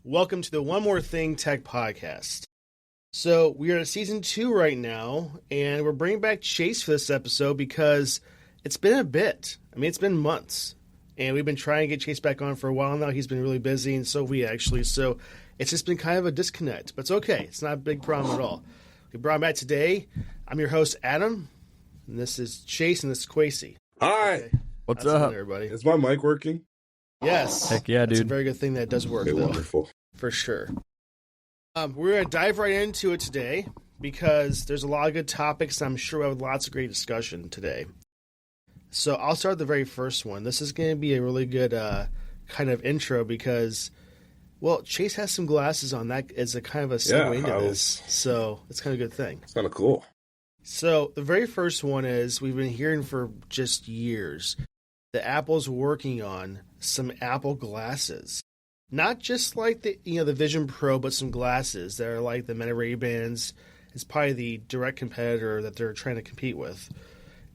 Welcome to the One More Thing Tech Podcast. So we are at season 2 right now, and we're bringing back Chase for this episode because it's been a bit. I mean, it's been months, and we've been trying to get Chase back on for a while now. He's been really busy, and so have we actually. So it's just been kind of a disconnect, but it's okay. It's not a big problem at all. We brought him back today. I'm your host, Adam, and this is Chase, and this is Quasey. Hi. Okay. What's How's it up, going, everybody? Is my mic working? Yes. Heck yeah, That's dude. a very good thing that it does work, though. Wonderful. For sure. We're going to dive right into it today because there's a lot of good topics. And I'm sure we'll have lots of great discussion today. So I'll start with the very first one. This is going to be a really good kind of intro because, well, Chase has some glasses on. That is a kind of a segue into this. So it's kind of a good thing. It's kind of cool. So the very first one is we've been hearing for just years that Apple's working on some Apple glasses. Not just like the Vision Pro, but some glasses that are like the Meta Ray-Bans. It's probably the direct competitor that they're trying to compete with.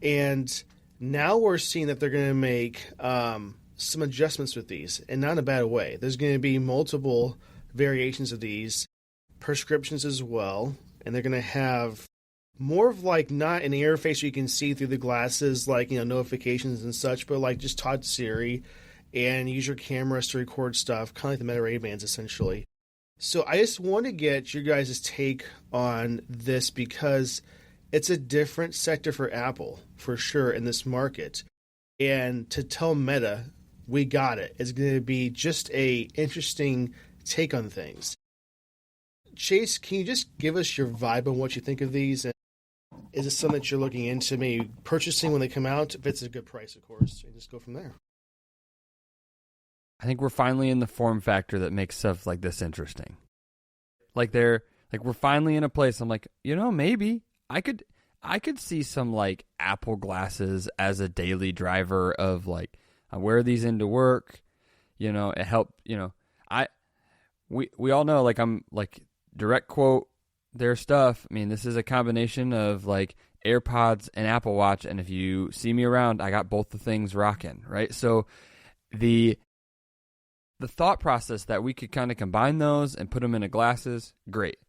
And now we're seeing that they're going to make some adjustments with these, and not in a bad way. There's going to be multiple variations of these, prescriptions as well, and they're going to have more of like not an interface where you can see through the glasses, like notifications and such, but like just talk to Siri and use your cameras to record stuff, kind of like the Meta Ray-Bans essentially. So I just want to get your guys' take on this because it's a different sector for Apple, for sure, in this market. And to tell Meta, we got it, is going to be just a interesting take on things. Chase, can you just give us your vibe on what you think of these? And is it something that you're looking into maybe purchasing when they come out? If it's a good price, of course, and just go from there. I think we're finally in the form factor that makes stuff like this interesting. We're finally in a place I'm like, maybe I could see some like Apple glasses as a daily driver of like, I wear these into work, it help, we all know, like, I'm like direct quote their stuff. I mean, this is a combination of like AirPods and Apple Watch. And if you see me around, I got both the things rocking, right? So the thought process that we could kind of combine those and put them into glasses, great.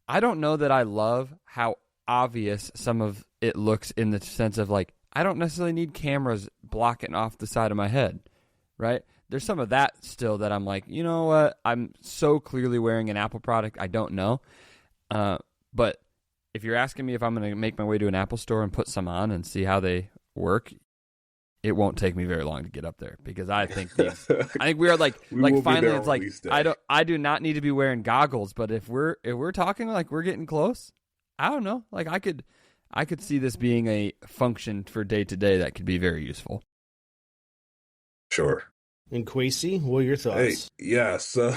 I don't know that I love how obvious some of it looks in the sense of like, I don't necessarily need cameras blocking off the side of my head, right? There's some of that still that I'm like, you know what? I'm so clearly wearing an Apple product, I don't know. But if you're asking me if I'm going to make my way to an Apple store and put some on and see how they work, it won't take me very long to get up there because I think we are like finally it's like I do not need to be wearing goggles, but if we're talking like we're getting close, I don't know, like I could see this being a function for day to day that could be very useful. Sure. And Quasey, what are your thoughts? Hey, yeah, so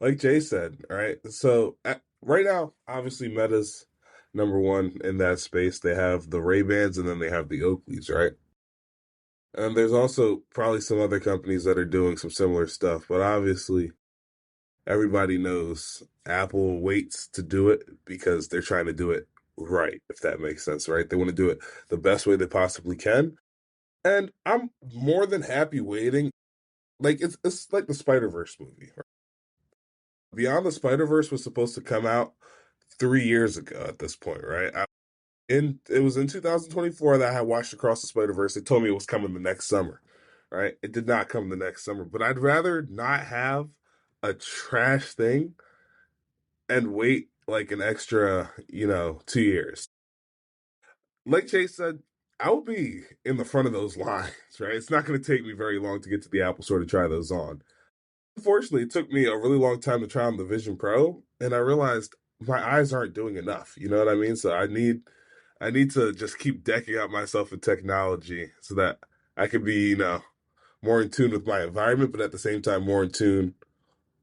like Jay said, all right, so right now, obviously Meta's number one in that space. They have the Ray-Bans and then they have the Oakleys, right? And there's also probably some other companies that are doing some similar stuff, but obviously everybody knows Apple waits to do it because they're trying to do it right, if that makes sense, right? They want to do it the best way they possibly can. And I'm more than happy waiting. Like it's like the Spider-Verse movie. Right? Beyond the Spider-Verse was supposed to come out 3 years ago at this point, right? It was in 2024 that I had watched Across the Spider-Verse. They told me it was coming the next summer, right? It did not come the next summer, but I'd rather not have a trash thing and wait like an extra, 2 years. Like Chase said, I will be in the front of those lines, right? It's not going to take me very long to get to the Apple Store to try those on. Unfortunately, it took me a really long time to try on the Vision Pro, and I realized my eyes aren't doing enough. You know what I mean? So I need to just keep decking out myself with technology so that I can be, more in tune with my environment, but at the same time more in tune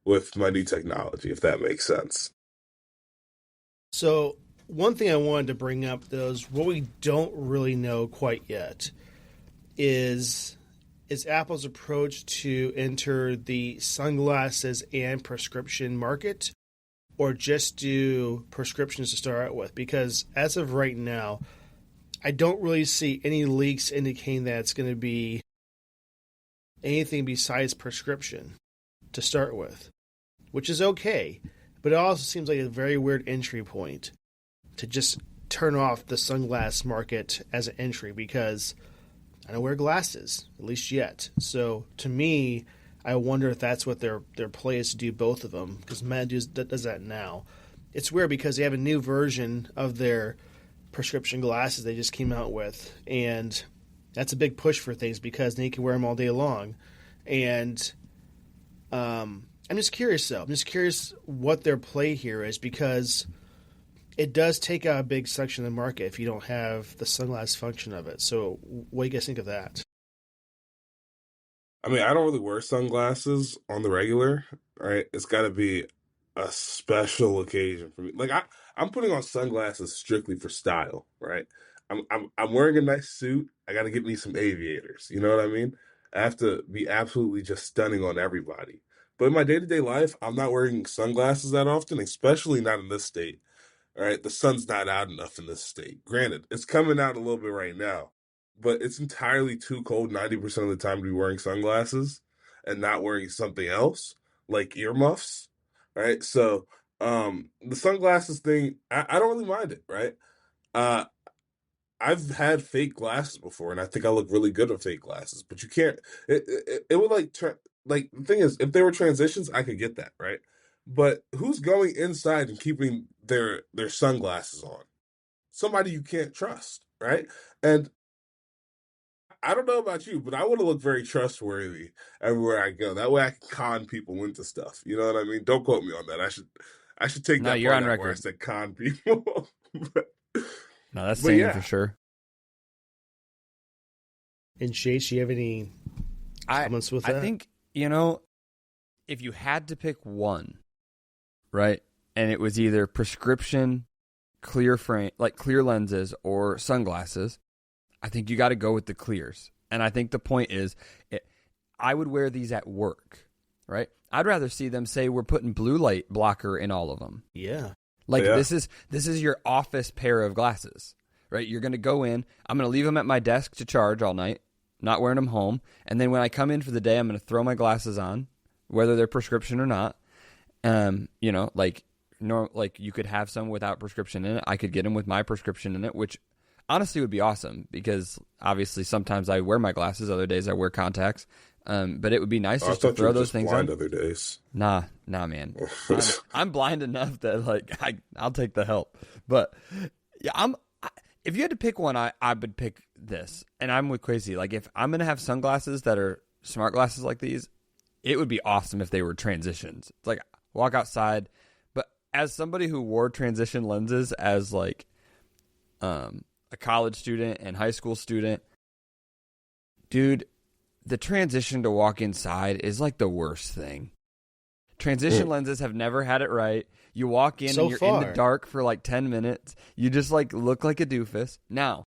with my new technology, if that makes sense. So one thing I wanted to bring up, though, is what we don't really know quite yet is Apple's approach to enter the sunglasses and prescription market, or just do prescriptions to start out with. Because as of right now, I don't really see any leaks indicating that it's going to be anything besides prescription to start with. which is okay. But it also seems like a very weird entry point to just turn off the sunglass market as an entry because I don't wear glasses, at least yet. So to me, I wonder if that's what their play is to do both of them, because Meta does that now. It's weird because they have a new version of their prescription glasses they just came out with, and that's a big push for things because then you can wear them all day long. And I'm just curious, though. I'm just curious what their play here is, because it does take out a big section of the market if you don't have the sunglass function of it. So what do you guys think of that? I mean, I don't really wear sunglasses on the regular, right? It's got to be a special occasion for me. Like I'm putting on sunglasses strictly for style, right? I'm wearing a nice suit. I got to get me some aviators. You know what I mean? I have to be absolutely just stunning on everybody. But in my day-to-day life, I'm not wearing sunglasses that often, especially not in this state. All right, the sun's not out enough in this state. Granted, it's coming out a little bit right now, but it's entirely too cold 90% of the time to be wearing sunglasses and not wearing something else like earmuffs, right? So, the sunglasses thing, I don't really mind it, right? Uh, I've had fake glasses before, and I think I look really good with fake glasses. But you can't. It would like the thing is, if they were transitions, I could get that, right? But who's going inside and keeping their sunglasses on? Somebody you can't trust, right? And I don't know about you, but I want to look very trustworthy everywhere I go. That way, I can con people into stuff. You know what I mean? Don't quote me on that. I should take No, that you're part on out where I record. said con people. but, No, that's but saying yeah, for sure. And Chase, do you have any comments with that? I think, if you had to pick one, right, and it was either prescription, clear frame, like clear lenses, or sunglasses, I think you got to go with the clears. And I think the point is, I would wear these at work, right? I'd rather see them say we're putting blue light blocker in all of them. Yeah. Like Yeah. this is your office pair of glasses, right? You're going to go in. I'm going to leave them at my desk to charge all night, not wearing them home. And then when I come in for the day, I'm going to throw my glasses on, whether they're prescription or not. Like you could have some without prescription in it. I could get them with my prescription in it, which honestly would be awesome because obviously sometimes I wear my glasses, other days I wear contacts. But it would be nice just to throw those things on. Other days. Nah, man. I'm blind enough that like I'll take the help. But yeah, if you had to pick one, I would pick this. And I'm with Quasi. Like if I'm gonna have sunglasses that are smart glasses like these, it would be awesome if they were transitions. It's like walk outside. But as somebody who wore transition lenses as like a college student and high school student, dude, the transition to walk inside is like the worst thing. Transition lenses have never had it right. You walk in and you're in the dark for like 10 minutes. You just like look like a doofus. Now,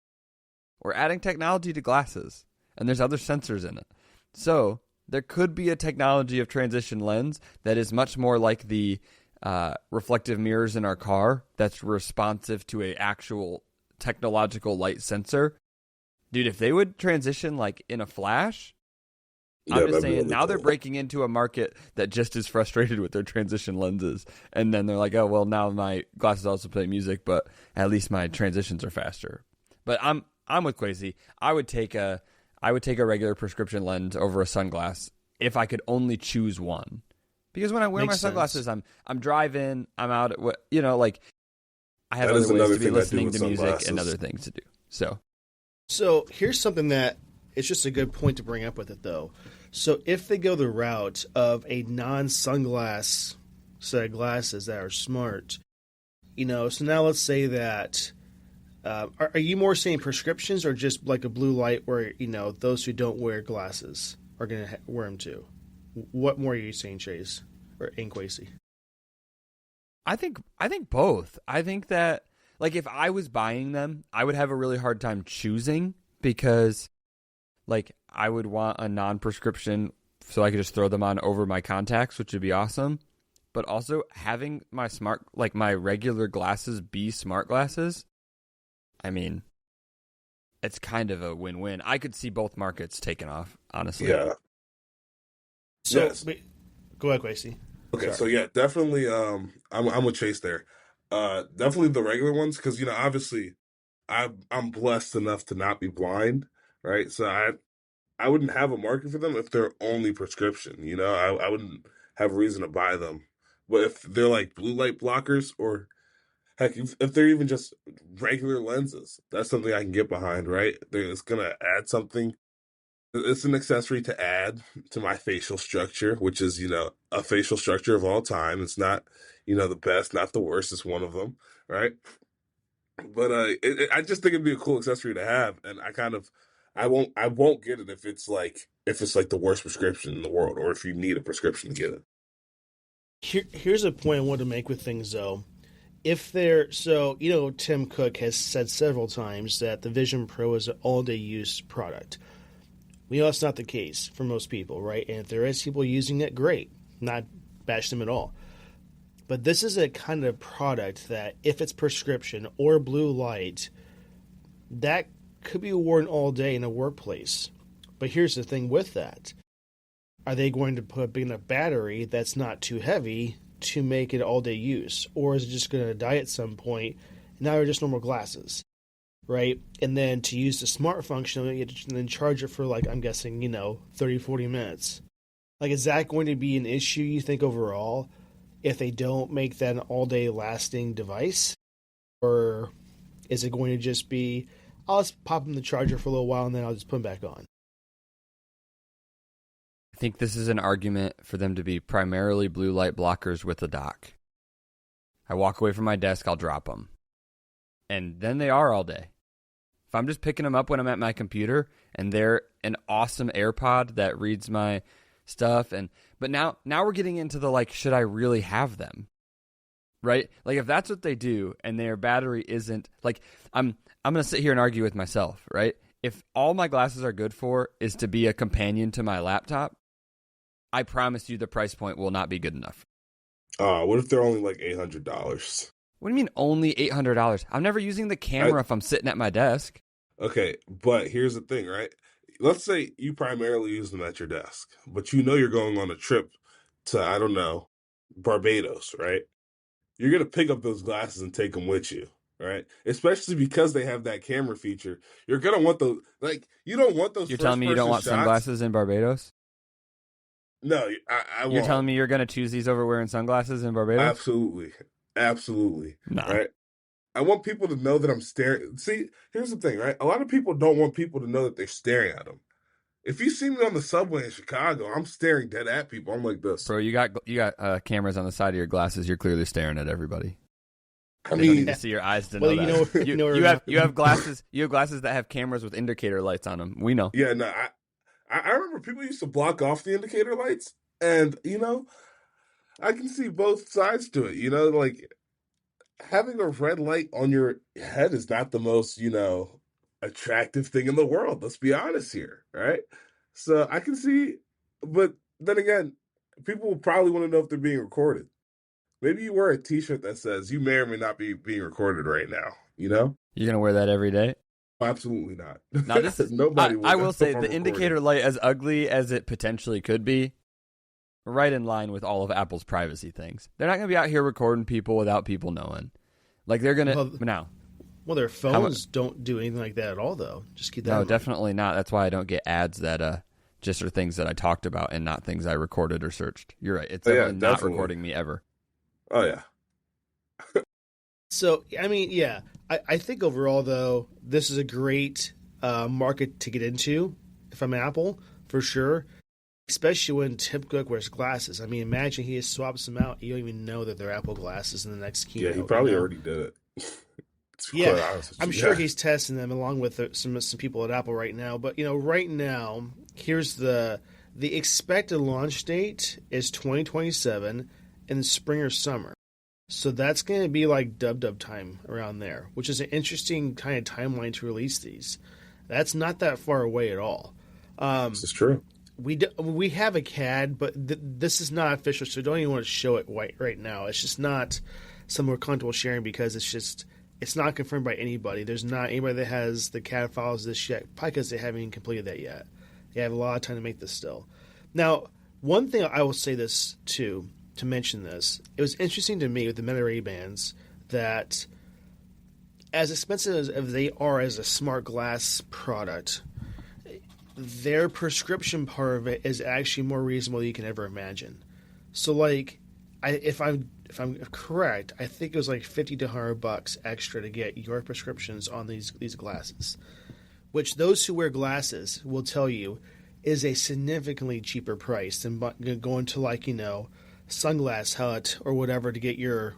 we're adding technology to glasses, and there's other sensors in it. So there could be a technology of transition lens that is much more like the reflective mirrors in our car that's responsive to a actual technological light sensor. Dude, if they would transition like in a flash, I'm just saying, really now cool. They're breaking into a market that just is frustrated with their transition lenses. And then they're like, oh, well, now my glasses also play music, but at least my transitions are faster. But I'm with Quasi. I would take a regular prescription lens over a sunglass if I could only choose one. Because when I wear my sunglasses, I'm driving, I'm out at what, like I have other ways to be listening to music and other things to do. So here's something that it's just a good point to bring up with it, though. So if they go the route of a non-sunglass set of glasses that are smart, so now let's say that, are you more saying prescriptions or just like a blue light where, those who don't wear glasses are going to wear them too? What more are you saying, Chase or Inquasi? I think both. I think that, like, if I was buying them, I would have a really hard time choosing because, like, I would want a non-prescription so I could just throw them on over my contacts, which would be awesome. But also having my my regular glasses be smart glasses, I mean, it's kind of a win-win. I could see both markets taking off, honestly. Yeah. So, go ahead, Quasi. Okay, so Sorry. yeah, definitely. I'm with Chase there. Definitely the regular ones because obviously, I'm blessed enough to not be blind, right? So I wouldn't have a market for them if they're only prescription. I wouldn't have a reason to buy them. But if they're like blue light blockers, or heck, if they're even just regular lenses, that's something I can get behind, right? It's gonna add something. It's an accessory to add to my facial structure, which is, a facial structure of all time. It's not, the best, not the worst. It's one of them, right? But I just think it'd be a cool accessory to have, and I won't get it if it's like the worst prescription in the world, or if you need a prescription to get it. Here's a point I want to make with things, though. Tim Cook has said several times that the Vision Pro is an all day use product. We know that's not the case for most people, right? And if there is people using it, great. Not bash them at all. But this is a kind of product that, if it's prescription or blue light, that could be worn all day in a workplace. But here's the thing with that. Are they going to put in a battery that's not too heavy to make it all day use? Or is it just going to die at some point? Now they're just normal glasses, right? And then to use the smart function, you have to then charge it for, like, I'm guessing, 30, 40 minutes. Like, is that going to be an issue, you think, overall, if they don't make that an all-day lasting device? Or is it going to just be, I'll just pop in the charger for a little while and then I'll just put them back on? I think this is an argument for them to be primarily blue light blockers with a dock. I walk away from my desk, I'll drop them. And then they are all day. If I'm just picking them up when I'm at my computer and they're an awesome AirPod that reads my stuff, but now we're getting into the, like, should I really have them? Right? Like, if that's what they do and their battery isn't, like, I'm going to sit here and argue with myself, right? If all my glasses are good for is to be a companion to my laptop, I promise you the price point will not be good enough. What if they're only like $800? What do you mean only $800? I'm never using the camera if I'm sitting at my desk. Okay, but here's the thing, right? Let's say you primarily use them at your desk, but you're going on a trip to, I don't know, Barbados, right? You're going to pick up those glasses and take them with you, right? Especially because they have that camera feature. You're going to want those, like, you don't want those. You're telling me you don't want sunglasses in Barbados? No, I won't. You're telling me you're going to choose these over wearing sunglasses in Barbados? Absolutely. No. Right? I want people to know that I'm staring. See, here's the thing, right? A lot of people don't want people to know that they're staring at them. If you see me on the subway in Chicago, I'm staring dead at people. I'm like this. Bro, you got cameras on the side of your glasses. You're clearly staring at everybody. I You don't mean, need to see your eyes to know that. You have glasses. You have glasses that have cameras with indicator lights on them. We know. yeah, no, I remember people used to block off the indicator lights, and I can see both sides to it. Like, having a red light on your head is not the most, attractive thing in the world. Let's be honest here, right? So I can see, but then again, people will probably want to know if they're being recorded. Maybe you wear a T-shirt that says you may or may not be being recorded right now. You're gonna wear that every day? Absolutely not. Now this is nobody. I will say the indicator light, as ugly as it potentially could be, right in line with all of Apple's privacy things. They're not going to be out here recording people without people knowing. Like, they're going to now. Well, their phones don't do anything like that at all, though. Just keep that in mind. Definitely not. That's why I don't get ads that just are things that I talked about and not things I recorded or searched. You're right. It's not recording me ever. Oh, yeah. So, I mean, yeah. I think overall, though, this is a great market to get into if I'm Apple, for sure. Especially when Tim Cook wears glasses. I mean, imagine he just swaps them out. You don't even know that they're Apple glasses in the next keynote. Yeah, he probably already did it. Yeah, I'm sure he's testing them along with some people at Apple right now. But, right now, here's the expected launch date is 2027 in the spring or summer. So that's going to be like dub time around there, which is an interesting kind of timeline to release these. That's not that far away at all. This is true. We have a CAD, but this is not official, so don't even want to show it right now. It's just not something we're comfortable sharing because it's not confirmed by anybody. There's not anybody that has the CAD files this yet, probably because they haven't even completed that yet. They have a lot of time to make this still. Now, one thing I will say this too, to mention this. It was interesting to me with the Meta Ray-Bans that as expensive as they are as a smart glass product, their prescription part of it is actually more reasonable than you can ever imagine. So, like, if I'm correct, I think it was like $50 to $100 extra to get your prescriptions on these glasses, which those who wear glasses will tell you is a significantly cheaper price than going to, like, Sunglass Hut or whatever to get your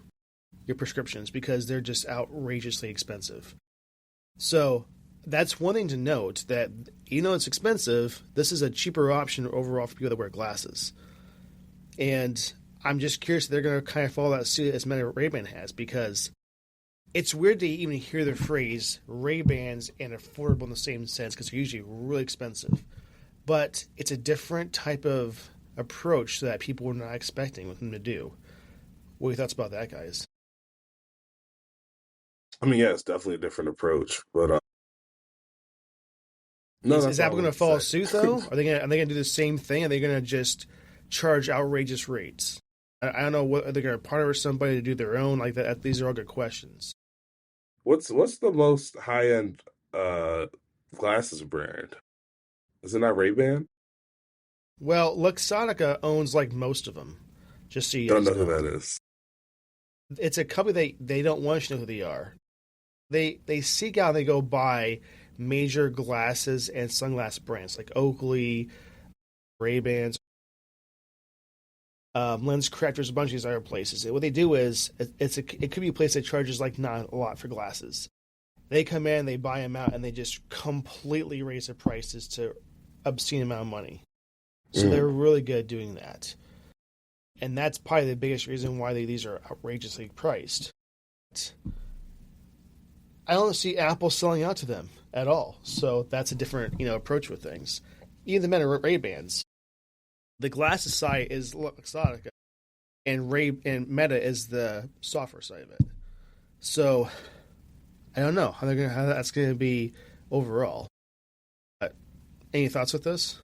prescriptions, because they're just outrageously expensive. So that's one thing to note, that it's expensive, this is a cheaper option overall for people that wear glasses. And I'm just curious if they're going to kind of follow that suit as Meta Ray-Ban has, because it's weird to even hear the phrase Ray-Bans and affordable in the same sense, because they're usually really expensive. But it's a different type of approach that people were not expecting with them to do. What are your thoughts about that, guys? I mean, yeah, it's definitely a different approach, but is Apple going to follow suit though? Are they going to do the same thing? Are they going to just charge outrageous rates? I don't know. What are they going to partner with somebody to do their own like that? These are all good questions. What's the most high end glasses brand? Is it not Ray-Ban? Well, Luxottica owns like most of them. Just so you don't know who that is. It's a company they don't want you to know who they are. They seek out and they go buy major glasses and sunglass brands like Oakley, Ray-Bans, Lens Correctors, a bunch of these other places. And what they do is it could be a place that charges like not a lot for glasses. They come in, they buy them out, and they just completely raise the prices to obscene amount of money. So they're really good at doing that. And that's probably the biggest reason why these are outrageously priced. I don't see Apple selling out to them at all. So that's a different, approach with things. Even the Meta Ray-Bans. The glasses side is Luxottica, and Meta is the software side of it. So I don't know how that's going to be overall. But any thoughts with this?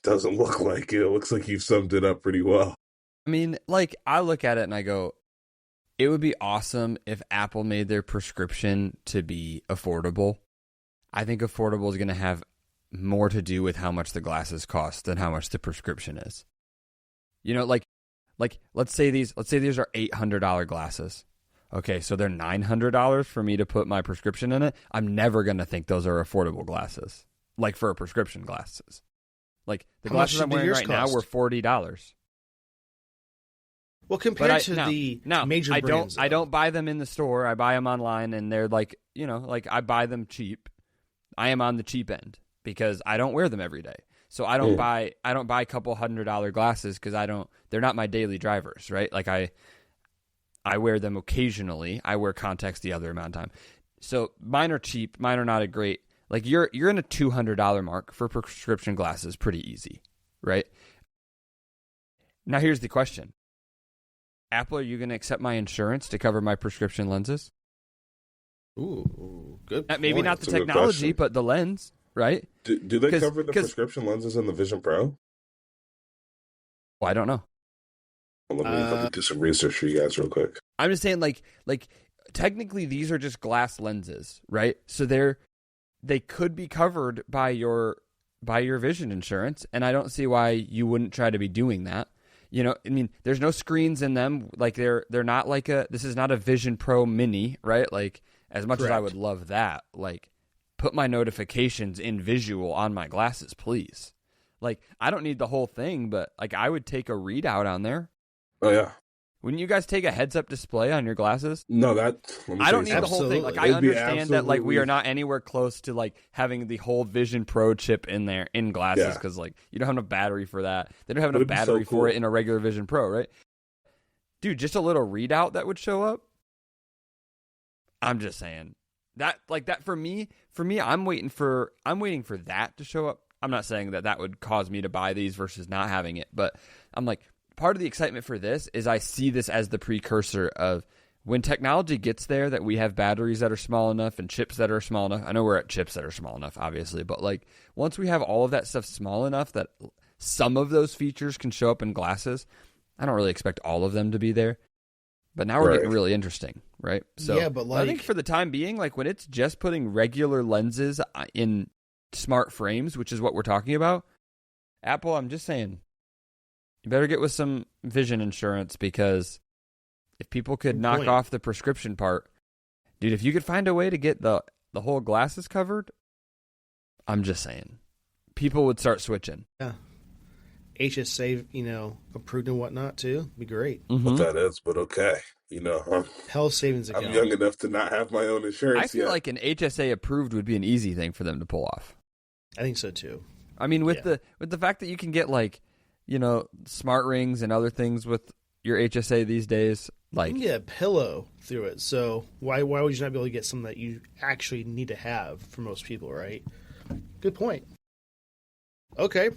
Doesn't look like it. It looks like you've summed it up pretty well. I mean, like, I look at it and I go, it would be awesome if Apple made their prescription to be affordable. I think affordable is going to have more to do with how much the glasses cost than how much the prescription is. Like let's say these are $800 glasses. Okay, so they're $900 for me to put my prescription in it. I'm never going to think those are affordable glasses, like for a prescription glasses. Like the glasses I'm wearing right now were $40. Well, compared to the major brands, I don't buy them in the store. I buy them online, and they're like, I buy them cheap. I am on the cheap end because I don't wear them every day. So I don't buy a couple $100 glasses because they're not my daily drivers, right? Like I wear them occasionally. I wear contacts the other amount of time. So mine are cheap. Mine are not a great, like you're in a $200 mark for prescription glasses, pretty easy, right? Now here's the question. Apple, are you going to accept my insurance to cover my prescription lenses? Ooh, good point. Maybe not the technology, but the lens, right? Do they cover the prescription lenses in the Vision Pro? Well, I don't know. Well, let me do some research for you guys real quick. I'm just saying, like technically these are just glass lenses, right? So they could be covered by your vision insurance, and I don't see why you wouldn't try to be doing that. I mean, there's no screens in them. Like they're not like this is not a Vision Pro Mini, right? Like as much Correct. as I would love that, like put my notifications in visual on my glasses, please. Like I don't need the whole thing, but like I would take a readout on there. Oh yeah. Wouldn't you guys take a heads-up display on your glasses? No, I don't need the whole thing. Like I understand that like we are not anywhere close to like having the whole Vision Pro chip in there in glasses because like you don't have enough battery for that. They don't have enough battery for it in a regular Vision Pro, right? Dude, just a little readout that would show up. I'm just saying that for me, I'm waiting for that to show up. I'm not saying that would cause me to buy these versus not having it, but I'm like, part of the excitement for this is I see this as the precursor of when technology gets there that we have batteries that are small enough and chips that are small enough, I know we're at chips that are small enough, obviously, but like once we have all of that stuff small enough that some of those features can show up in glasses, I don't really expect all of them to be there. But now we're getting really interesting, right? So yeah, but like, I think for the time being, like when it's just putting regular lenses in smart frames, which is what we're talking about, Apple, I'm just saying, you better get with some vision insurance, because if people could knock off the prescription part, dude, if you could find a way to get the whole glasses covered, I'm just saying, people would start switching. Yeah. HSA, approved and whatnot too. Be great. Mm-hmm. What that is, but okay. Health savings account. I'm young enough to not have my own insurance. I feel like an HSA approved would be an easy thing for them to pull off. I think so too. I mean, with the fact that you can get like, smart rings and other things with your HSA these days, like you can get a pillow through it. So why would you not be able to get something that you actually need to have for most people, right? Good point. Okay.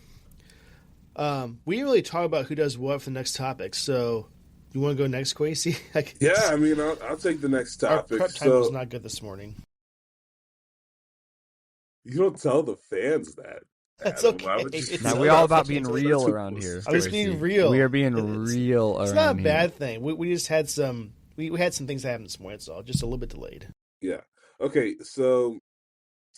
We didn't really talk about who does what for the next topic, so you want to go next, Quasey? Yeah, I mean, I'll take the next topic. Our prep time was not good this morning. You don't tell the fans that. That's okay. Now we're all about being real around here. I was being real. We are being real around here. It's not a bad thing. We just had some. We had some things that happened this morning, so just a little bit delayed. Yeah. Okay. So,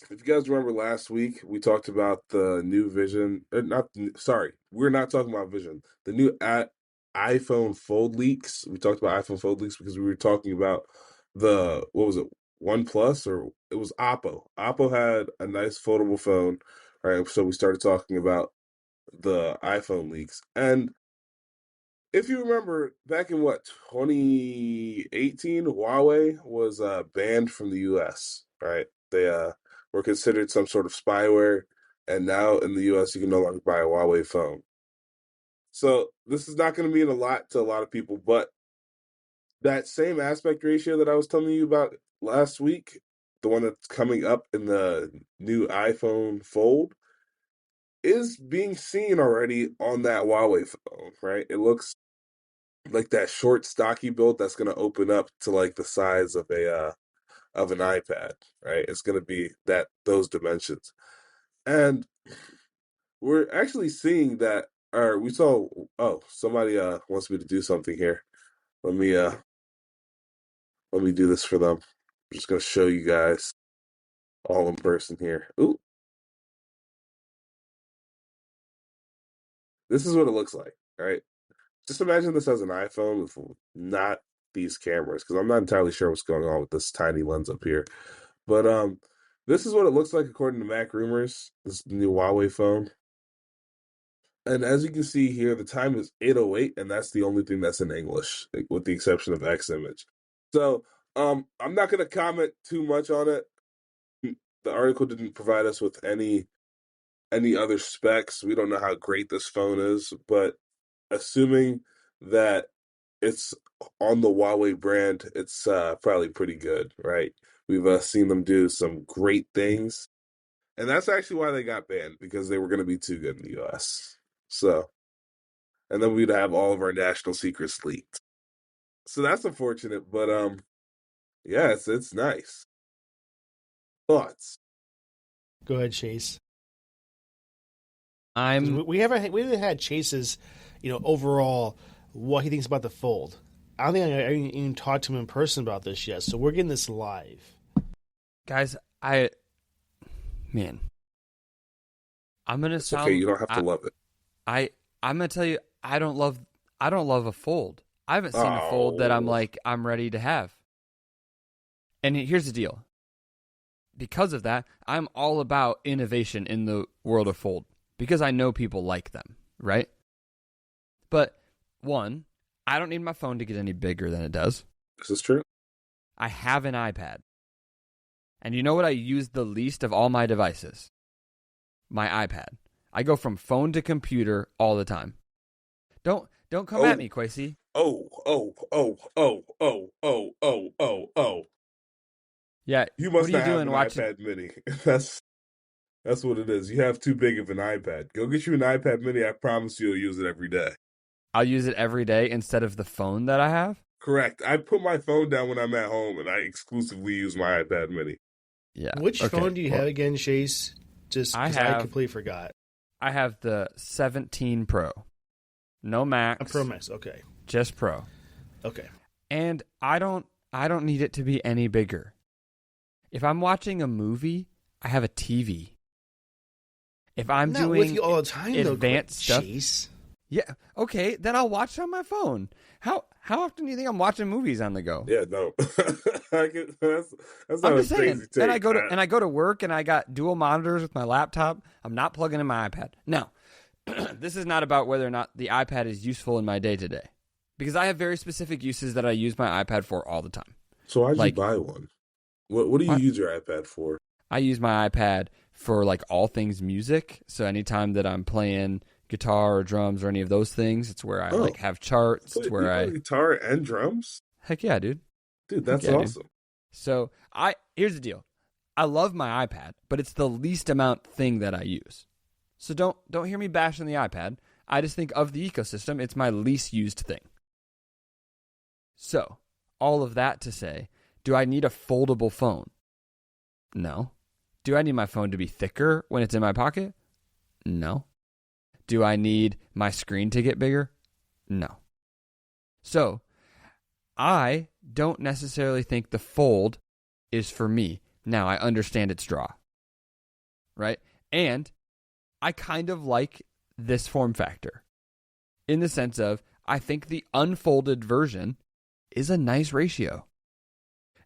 if you guys remember last week, we talked about the new Vision. We're not talking about Vision. The new iPhone Fold leaks. We talked about iPhone Fold leaks because we were talking about what was it? OnePlus, or it was Oppo. Oppo had a nice foldable phone. All right, so we started talking about the iPhone leaks. And if you remember, back in 2018, Huawei was banned from the US, right? They were considered some sort of spyware, and now in the US, you can no longer buy a Huawei phone. So this is not going to mean a lot to a lot of people, but that same aspect ratio that I was telling you about last week, the one that's coming up in the new iPhone Fold, is being seen already on that Huawei phone, right? It looks like that short, stocky build that's going to open up to like the size of an iPad, right? It's going to be those dimensions, and we're actually seeing that. Or we saw. Oh, somebody wants me to do something here. Let me do this for them. I'm just going to show you guys all in person here. Ooh. This is what it looks like, right? Just imagine this as an iPhone with not these cameras, because I'm not entirely sure what's going on with this tiny lens up here. But this is what it looks like according to Mac Rumors, this new Huawei phone. And as you can see here, the time is 8:08, and that's the only thing that's in English, with the exception of Ximage. So I'm not going to comment too much on it. The article didn't provide us with any other specs. We don't know how great this phone is, but assuming that it's on the Huawei brand, it's probably pretty good, right? We've seen them do some great things, and that's actually why they got banned, because they were going to be too good in the US. So, and then we'd have all of our national secrets leaked. So that's unfortunate, but yeah, it's nice. Thoughts? Go ahead, Chase. We haven't had Chase's, overall what he thinks about the Fold. I don't think I even talked to him in person about this yet, so we're getting this live. Guys, I'm gonna sound. Okay, you don't have to love it. I'm gonna tell you, I don't love a Fold. I haven't seen a Fold that I'm ready to have. And here's the deal. Because of that, I'm all about innovation in the world of Fold, because I know people like them, right? But one, I don't need my phone to get any bigger than it does. This is true. I have an iPad. And you know what I use the least of all my devices? My iPad. I go from phone to computer all the time. Don't come at me, Quasey. Oh. Yeah, you must what are you not doing have an iPad mini. That's what it is. You have too big of an iPad. Go get you an iPad mini. I promise you'll use it every day. I'll use it every day instead of the phone that I have? Correct. I put my phone down when I'm at home, and I exclusively use my iPad Mini. Yeah. Which Okay. phone do you have again, Chase? Just because I completely forgot. I have the 17 Pro. No Max. A Pro Max, okay. Just Pro. Okay. And I don't need it to be any bigger. If I'm watching a movie, I have a TV. If I'm not doing with you all the time, advanced stuff, Chase. yeah, okay, then I'll watch it on my phone. How often do you think I'm watching movies on the go? Yeah, no, that's not I'm a just saying. crazy take. Then I go to work and I got dual monitors with my laptop. I'm not plugging in my iPad. Now, this is not about whether or not the iPad is useful in my day to day, because I have very specific uses that I use my iPad for all the time. So why'd you buy one? What do you use your iPad for? I use my iPad for like all things music. So anytime that I'm playing guitar or drums or any of those things, it's where I like have charts. It's where I guitar and drums. Heck yeah, dude. Dude, that's awesome. Dude. So here's the deal. I love my iPad, but it's the least amount thing that I use. So don't hear me bashing the iPad. I just think of the ecosystem, it's my least used thing. So, all of that to say, do I need a foldable phone? No. Do I need my phone to be thicker when it's in my pocket? No. Do I need my screen to get bigger? No. So, I don't necessarily think the Fold is for me. Now, I understand its draw. Right? And I kind of like this form factor in the sense of I think the unfolded version is a nice ratio.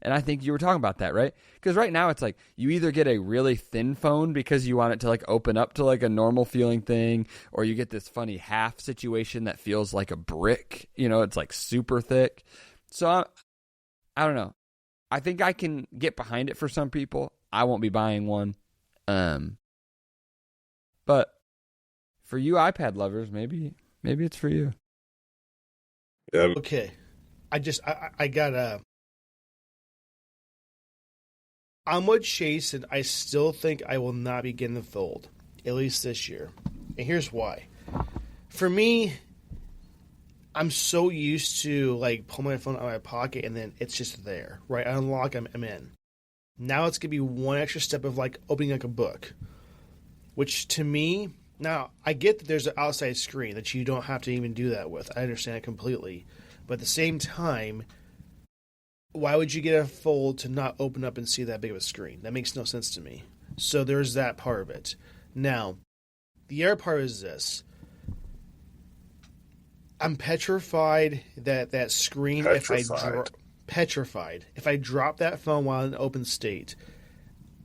And I think you were talking about that, right? Because right now it's like you either get a really thin phone because you want it to like open up to like a normal feeling thing, or you get this funny half situation that feels like a brick. You know, it's like super thick. So I don't know. I think I can get behind it for some people. I won't be buying one. But for you iPad lovers, maybe it's for you. Yeah. Okay. I gotta. I'm with Chase, and I still think I will not be getting the Fold, at least this year. And here's why. For me, I'm so used to like pull my phone out of my pocket and then it's just there, right? I unlock, I'm in. Now it's gonna be one extra step of like opening like a book, which to me, now I get that there's an outside screen that you don't have to even do that with. I understand it completely, but at the same time, why would you get a Fold to not open up and see that big of a screen? That makes no sense to me. So there's that part of it. Now, the other part is this. I'm petrified that screen, petrified. If I drop that phone while in open state,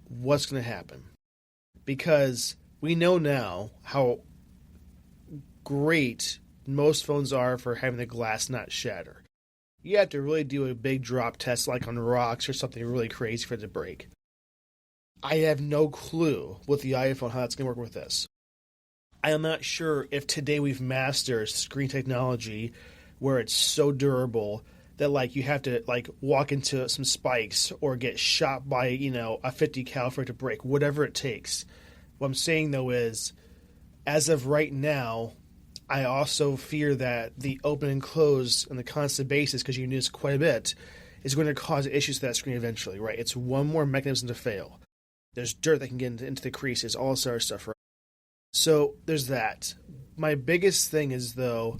what's going to happen? Because we know now how great most phones are for having the glass not shatter. You have to really do a big drop test like on rocks or something really crazy for it to break. I have no clue with the iPhone how that's going to work with this. I am not sure if today we've mastered screen technology where it's so durable that like you have to like walk into some spikes or get shot by, a 50 cal for it to break, whatever it takes. What I'm saying though is, as of right now, I also fear that the open and close on the constant basis, because you can do this quite a bit, is going to cause issues to that screen eventually, right? It's one more mechanism to fail. There's dirt that can get into the creases, all this other stuff, right? So there's that. My biggest thing is, though,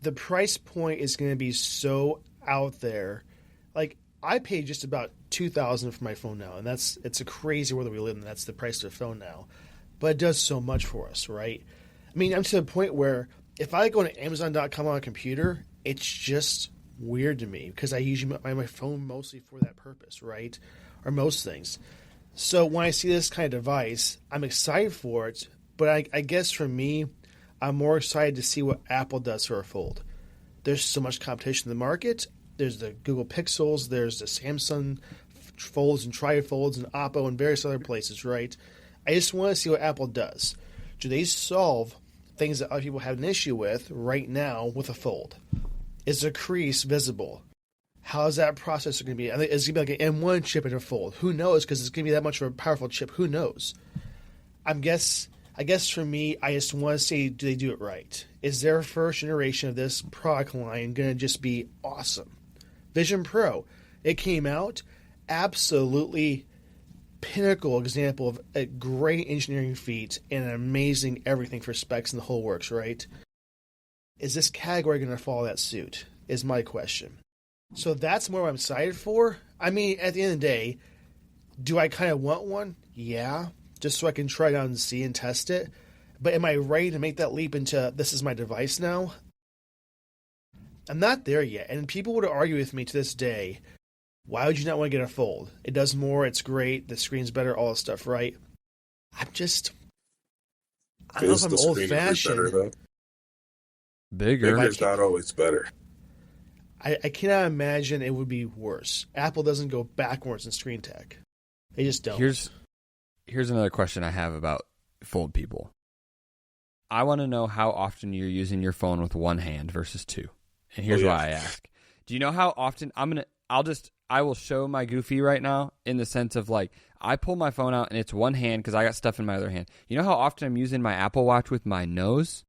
the price point is going to be so out there. Like, I pay just about $2,000 for my phone now, and it's a crazy world that we live in. That's the price of a phone now. But it does so much for us, right? I mean, I'm to the point where if I go to Amazon.com on a computer, it's just weird to me because I usually buy my phone mostly for that purpose, right? Or most things. So when I see this kind of device, I'm excited for it, but I guess for me, I'm more excited to see what Apple does for a Fold. There's so much competition in the market. There's the Google Pixels, there's the Samsung Folds and Trifolds and Oppo and various other places, right? I just want to see what Apple does. Do they solve things that other people have an issue with right now with a Fold? Is the crease visible? How is that processor going to be? I think it's going to be like an M1 chip in a Fold. Who knows? Because it's going to be that much of a powerful chip. Who knows? I guess I guess for me, I just want to say, do they do it right? Is their first generation of this product line going to just be awesome? Vision Pro, it came out, absolutely pinnacle example of a great engineering feat and an amazing everything for specs and the whole works, right? Is this category going to follow that suit? Is my question. So that's more what I'm excited for. I mean, at the end of the day, do I kind of want one? Yeah, just so I can try it out and see and test it. But am I ready to make that leap into this is my device now? I'm not there yet. And people would argue with me to this day, why would you not want to get a Fold? It does more, it's great, the screen's better, all this stuff, right? I don't know if I'm old-fashioned. Bigger. Bigger's not always better. I cannot imagine it would be worse. Apple doesn't go backwards in screen tech. They just don't. Here's another question I have about Fold people. I want to know how often you're using your phone with one hand versus two. And here's why I ask. Do you know how often I will show my goofy right now in the sense of like, I pull my phone out and it's one hand because I got stuff in my other hand. You know how often I'm using my Apple Watch with my nose?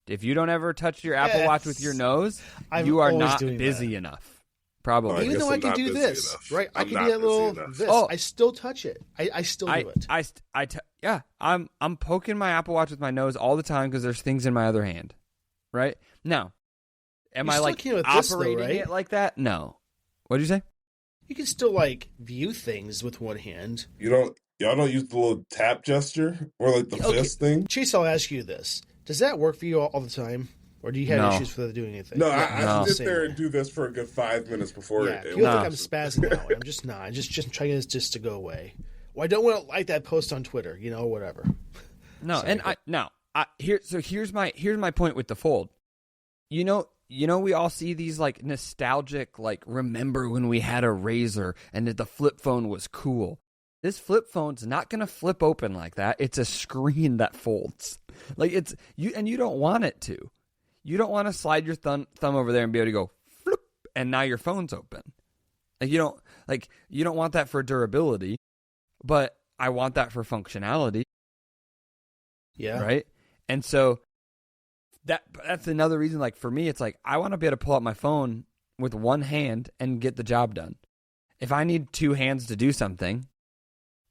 If you don't ever touch your Apple Watch with your nose, you are not busy enough. Probably. Even though I can do this, right? I can do that little this. Oh, I still touch it. I still do it. I'm poking my Apple Watch with my nose all the time because there's things in my other hand. Right? Now, am I like operating it like that? No. What did you say? You can still like view things with one hand. Y'all don't use the little tap gesture or like the fist thing? Chase, I'll ask you this. Does that work for you all the time? Or do you have issues with doing anything? No, I sit there and do this for a good 5 minutes before it people think I'm spazzing out. I'm just not. I'm just trying this just to go away. Well, I don't want to like that post on Twitter, whatever. No, here's my point with the Fold. You know, we all see these like nostalgic, like remember when we had a Razr and that the flip phone was cool. This flip phone's not going to flip open like that. It's a screen that folds. Like you don't want it to. You don't want to slide your thumb over there and be able to go flip, and now your phone's open. Like you don't want that for durability, but I want that for functionality. Yeah. Right? And so that's another reason, like for me, it's like I want to be able to pull out my phone with one hand and get the job done. If I need two hands to do something,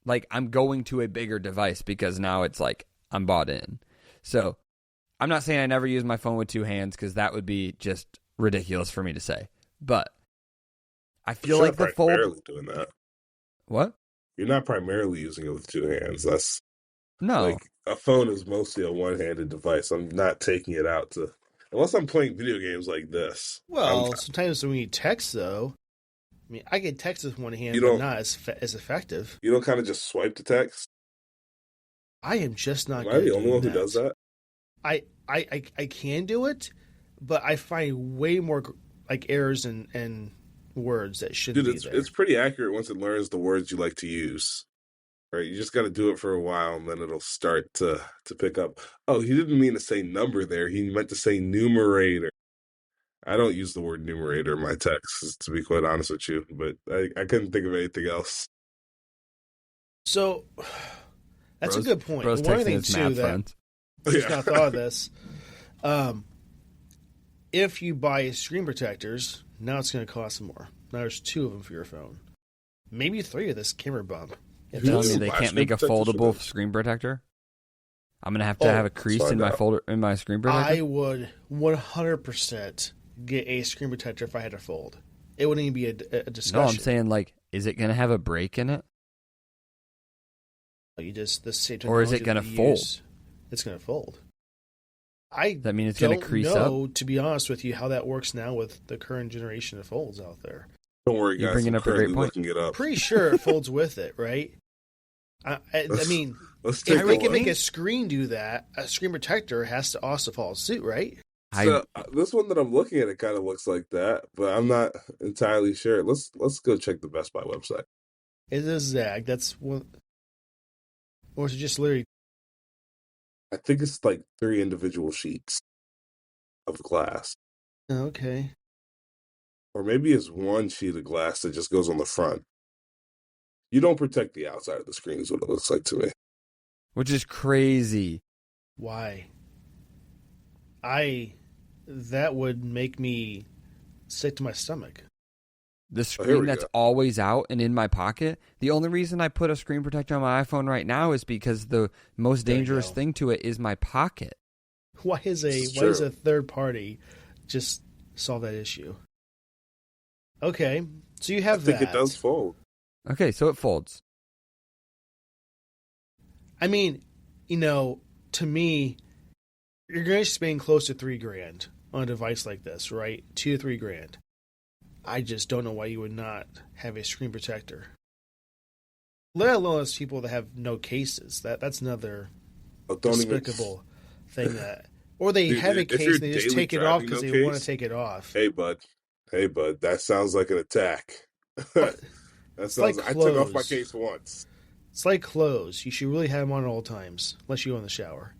like I'm going to a bigger device because now it's like I'm bought in. So I'm not saying I never use my phone with two hands because that would be just ridiculous for me to say. But I feel like the Fold... primarily doing that. What? You're not primarily using it with two hands. That's... No. Like, a phone is mostly a one-handed device. I'm not taking it out to... Unless I'm playing video games like this. Well, sometimes when you text, though... I mean, I can text with one hand, but not as effective. You don't kind of just swipe to text? I am just not good at doing that. Am I the only one who does that? I can do it, but I find way more like errors and words that shouldn't be there. It's pretty accurate once it learns the words you like to use. Right? You just got to do it for a while, and then it'll start to pick up. Oh, he didn't mean to say number there. He meant to say numerator. I don't use the word numerator in my texts, to be quite honest with you, but I couldn't think of anything else. So that's a good point. One thing too that I just now thought of this. If you buy screen protectors, now it's going to cost more. Now there's two of them for your phone. Maybe three of this camera bump. You're telling me they can't make a foldable screen protector? I'm going to have a crease in my screen protector? I would 100% get a screen protector if I had to fold. It wouldn't even be a discussion. No, I'm saying, like, is it going to have a break in it? You just the same or is it going to fold? It's going to fold. That mean it's going to crease up? I don't know, to be honest with you, how that works now with the current generation of folds out there. Don't worry, guys. You're bringing up a great point. It up. Pretty sure it folds with it, right? I mean, if we can make a screen do that, a screen protector has to also follow suit, right? So, this one that I'm looking at, it kind of looks like that, but I'm not entirely sure. Let's go check the Best Buy website. It is Zag. That's one. Or is it just literally? I think it's like 3 individual sheets of glass. Okay. Or maybe it's one sheet of glass that just goes on the front. You don't protect the outside of the screen is what it looks like to me. which is crazy. Why? That would make me sick to my stomach. The screen that's go. always out and in my pocket. The only reason I put a screen protector on my iPhone right now is because the most dangerous thing to it is my pocket. Why is a third party just solve that issue? Okay, so you have that. I think it does fold. Okay, so it folds. I mean, to me, you're going to spend close to $3,000 on a device like this, right? $2,000 to $3,000. I just don't know why you would not have a screen protector. Let alone those people that have no cases. That's another despicable thing that. Or they have a case and they just take it off because they want to take it off. Hey, bud, that sounds like an attack. That sounds like I took off my case once. It's like clothes. You should really have them on at all times, unless you go in the shower.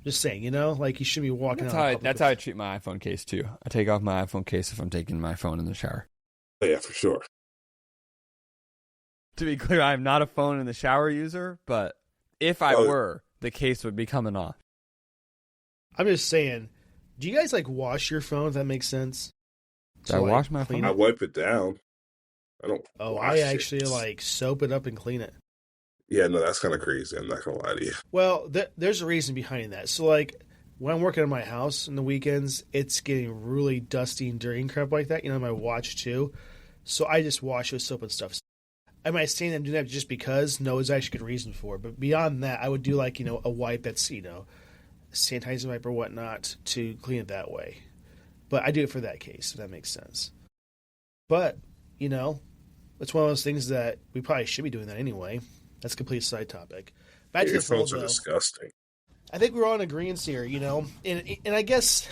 Just saying, like you shouldn't be walking out. That's how I treat my iPhone case too. I take off my iPhone case if I'm taking my phone in the shower. Yeah, for sure. To be clear, I'm not a phone in the shower user, but if I were, the case would be coming off. I'm just saying, do you guys wash your phone, if that makes sense? Do I wash my phone? I wipe it down. I don't I actually soap it up and clean it. Yeah, no, that's kind of crazy. I'm not going to lie to you. Well, there's a reason behind that. So, when I'm working on my house on the weekends, it's getting really dusty and dirty and crap like that. My watch too. So I just wash with soap and stuff. Am I saying I'm doing that just because? No, there's actually good reason for it. But beyond that, I would do a wipe that's, sanitizing wipe or whatnot to clean it that way. But I do it for that case, if that makes sense. But, it's one of those things that we probably should be doing that anyway. That's a complete side topic. Back to the Fold, phones are disgusting. I think we're all in agreement here, and I guess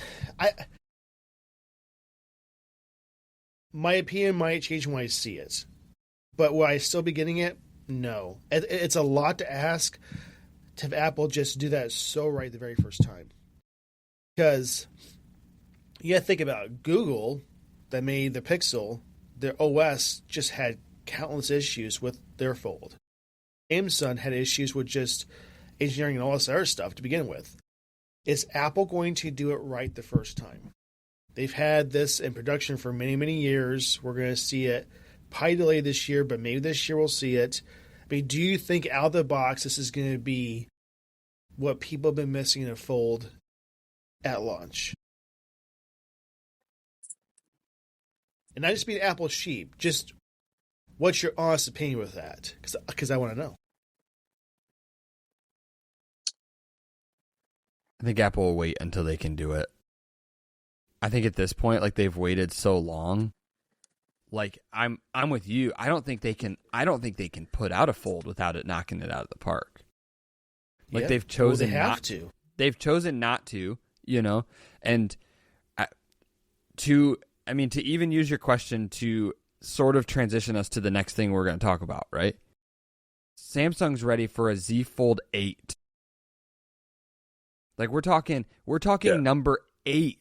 my opinion might change when I see it. But will I still be getting it? No. It's a lot to ask to have Apple just do that so right the very first time. Because you got to think about it. Google, that made the Pixel, their OS just had countless issues with their Fold. Samsung had issues with just engineering and all this other stuff to begin with. Is Apple going to do it right the first time? They've had this in production for many, many years. We're going to see it probably delayed this year, but maybe this year we'll see it. I mean, do you think out of the box this is going to be what people have been missing in a Fold at launch? And not just being Apple sheep, just what's your honest opinion with that? Because I want to know. I think Apple will wait until they can do it. I think at this point, they've waited so long. I'm with you. I don't think they can put out a Fold without it knocking it out of the park. They've chosen to. They've chosen not to, and to even use your question to sort of transition us to the next thing we're going to talk about, right? Samsung's ready for a Z Fold 8. We're talking number 8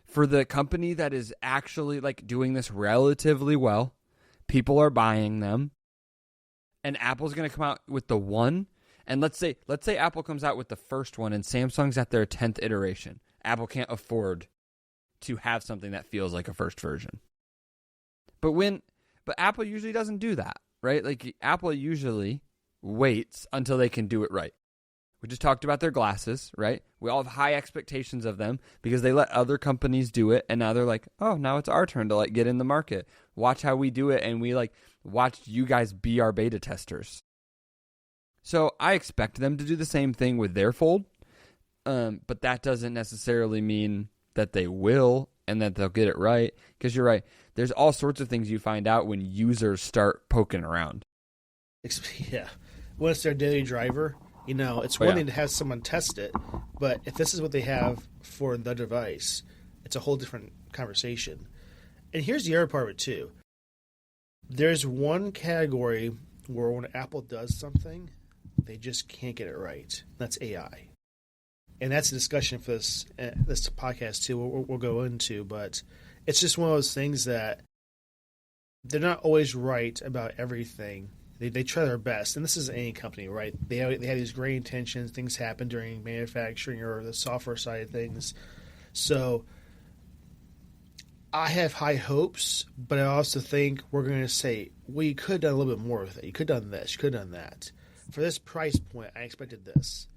for the company that is actually doing this relatively well. People are buying them, and Apple's going to come out with the one. And let's say Apple comes out with the first one, and Samsung's at their 10th iteration. Apple can't afford to have something that feels like a first version. But Apple usually doesn't do that, right? Apple usually waits until they can do it right. We just talked about their glasses, right? We all have high expectations of them because they let other companies do it, and now they're like, oh, now it's our turn to get in the market. Watch how we do it, and we watched you guys be our beta testers. So I expect them to do the same thing with their Fold, but that doesn't necessarily mean that they will and that they'll get it right, because you're right. There's all sorts of things you find out when users start poking around. Yeah. When it's their daily driver, it's one thing to have someone test it, but if this is what they have for the device, it's a whole different conversation. And here's the other part of it, too. There's one category where when Apple does something, they just can't get it right. That's AI. And that's a discussion for this podcast, too, we'll go into. But it's just one of those things that they're not always right about everything They try their best, and this is any company, right? They have these great intentions. Things happen during manufacturing or the software side of things. So I have high hopes, but I also think we're going to say, well, you could have done a little bit more with it. You could have done this. You could have done that. For this price point, I expected this,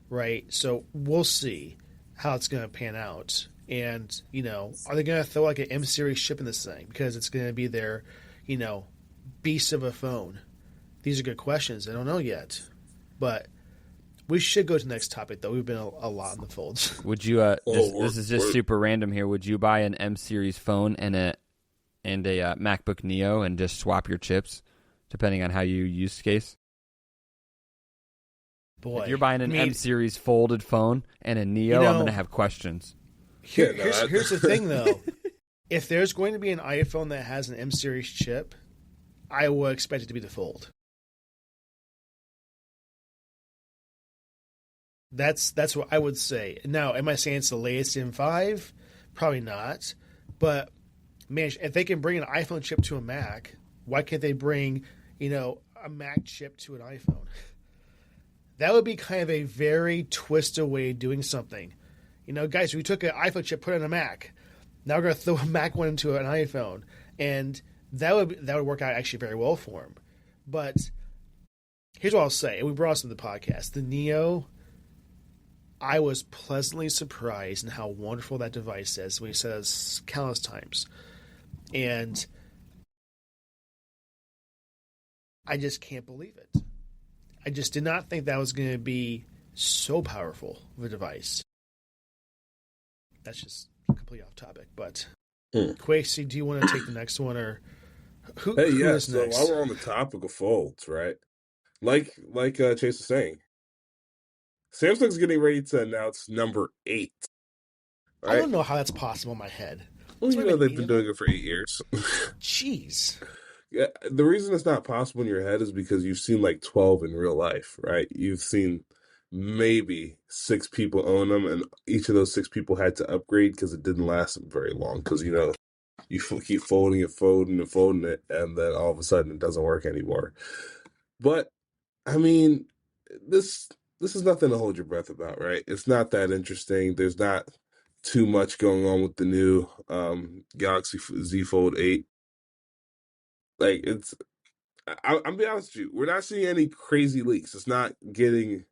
right? So we'll see how it's going to pan out. And, are they going to throw like an M series chip in this thing because it's going to be their, beast of a phone? These are good questions. I don't know yet. But we should go to the next topic, though. We've been a lot in the folds. Would you? This is just super random here. Would you buy an M series phone and a MacBook Neo and just swap your chips, depending on how you use case? Boy, if you're buying an M series folded phone and a Neo, I'm going to have questions. Here's the thing, though. If there's going to be an iPhone that has an M series chip, I will expect it to be the Fold. That's what I would say. Now, am I saying it's the latest M5? Probably not. But, man, if they can bring an iPhone chip to a Mac, why can't they bring, a Mac chip to an iPhone? That would be kind of a very twisted way of doing something. Guys, we took an iPhone chip, put it in a Mac. Now we're going to throw a Mac one into an iPhone. And that would work out actually very well for him. But here's what I'll say. And we brought this to the podcast. The Neo, I was pleasantly surprised in how wonderful that device is. We said this countless times. And I just can't believe it. I just did not think that was going to be so powerful of a device. That's just completely off topic. But, Quasey, do you want to take the next one? Or who is next? So while we're on the topic of folds, right? Like Chase was saying, Samsung's getting ready to announce number 8. Right? I don't know how that's possible in my head. Well, they've been doing it for 8 years. Jeez. Yeah, the reason it's not possible in your head is because you've seen like 12 in real life, right? You've seen maybe 6 people own them, and each of those 6 people had to upgrade because it didn't last very long. Because you keep folding it, and then all of a sudden it doesn't work anymore. But I mean, this is nothing to hold your breath about, right? It's not that interesting. There's not too much going on with the new Galaxy Z Fold 8. Like, I'm be honest with you, we're not seeing any crazy leaks. It's not getting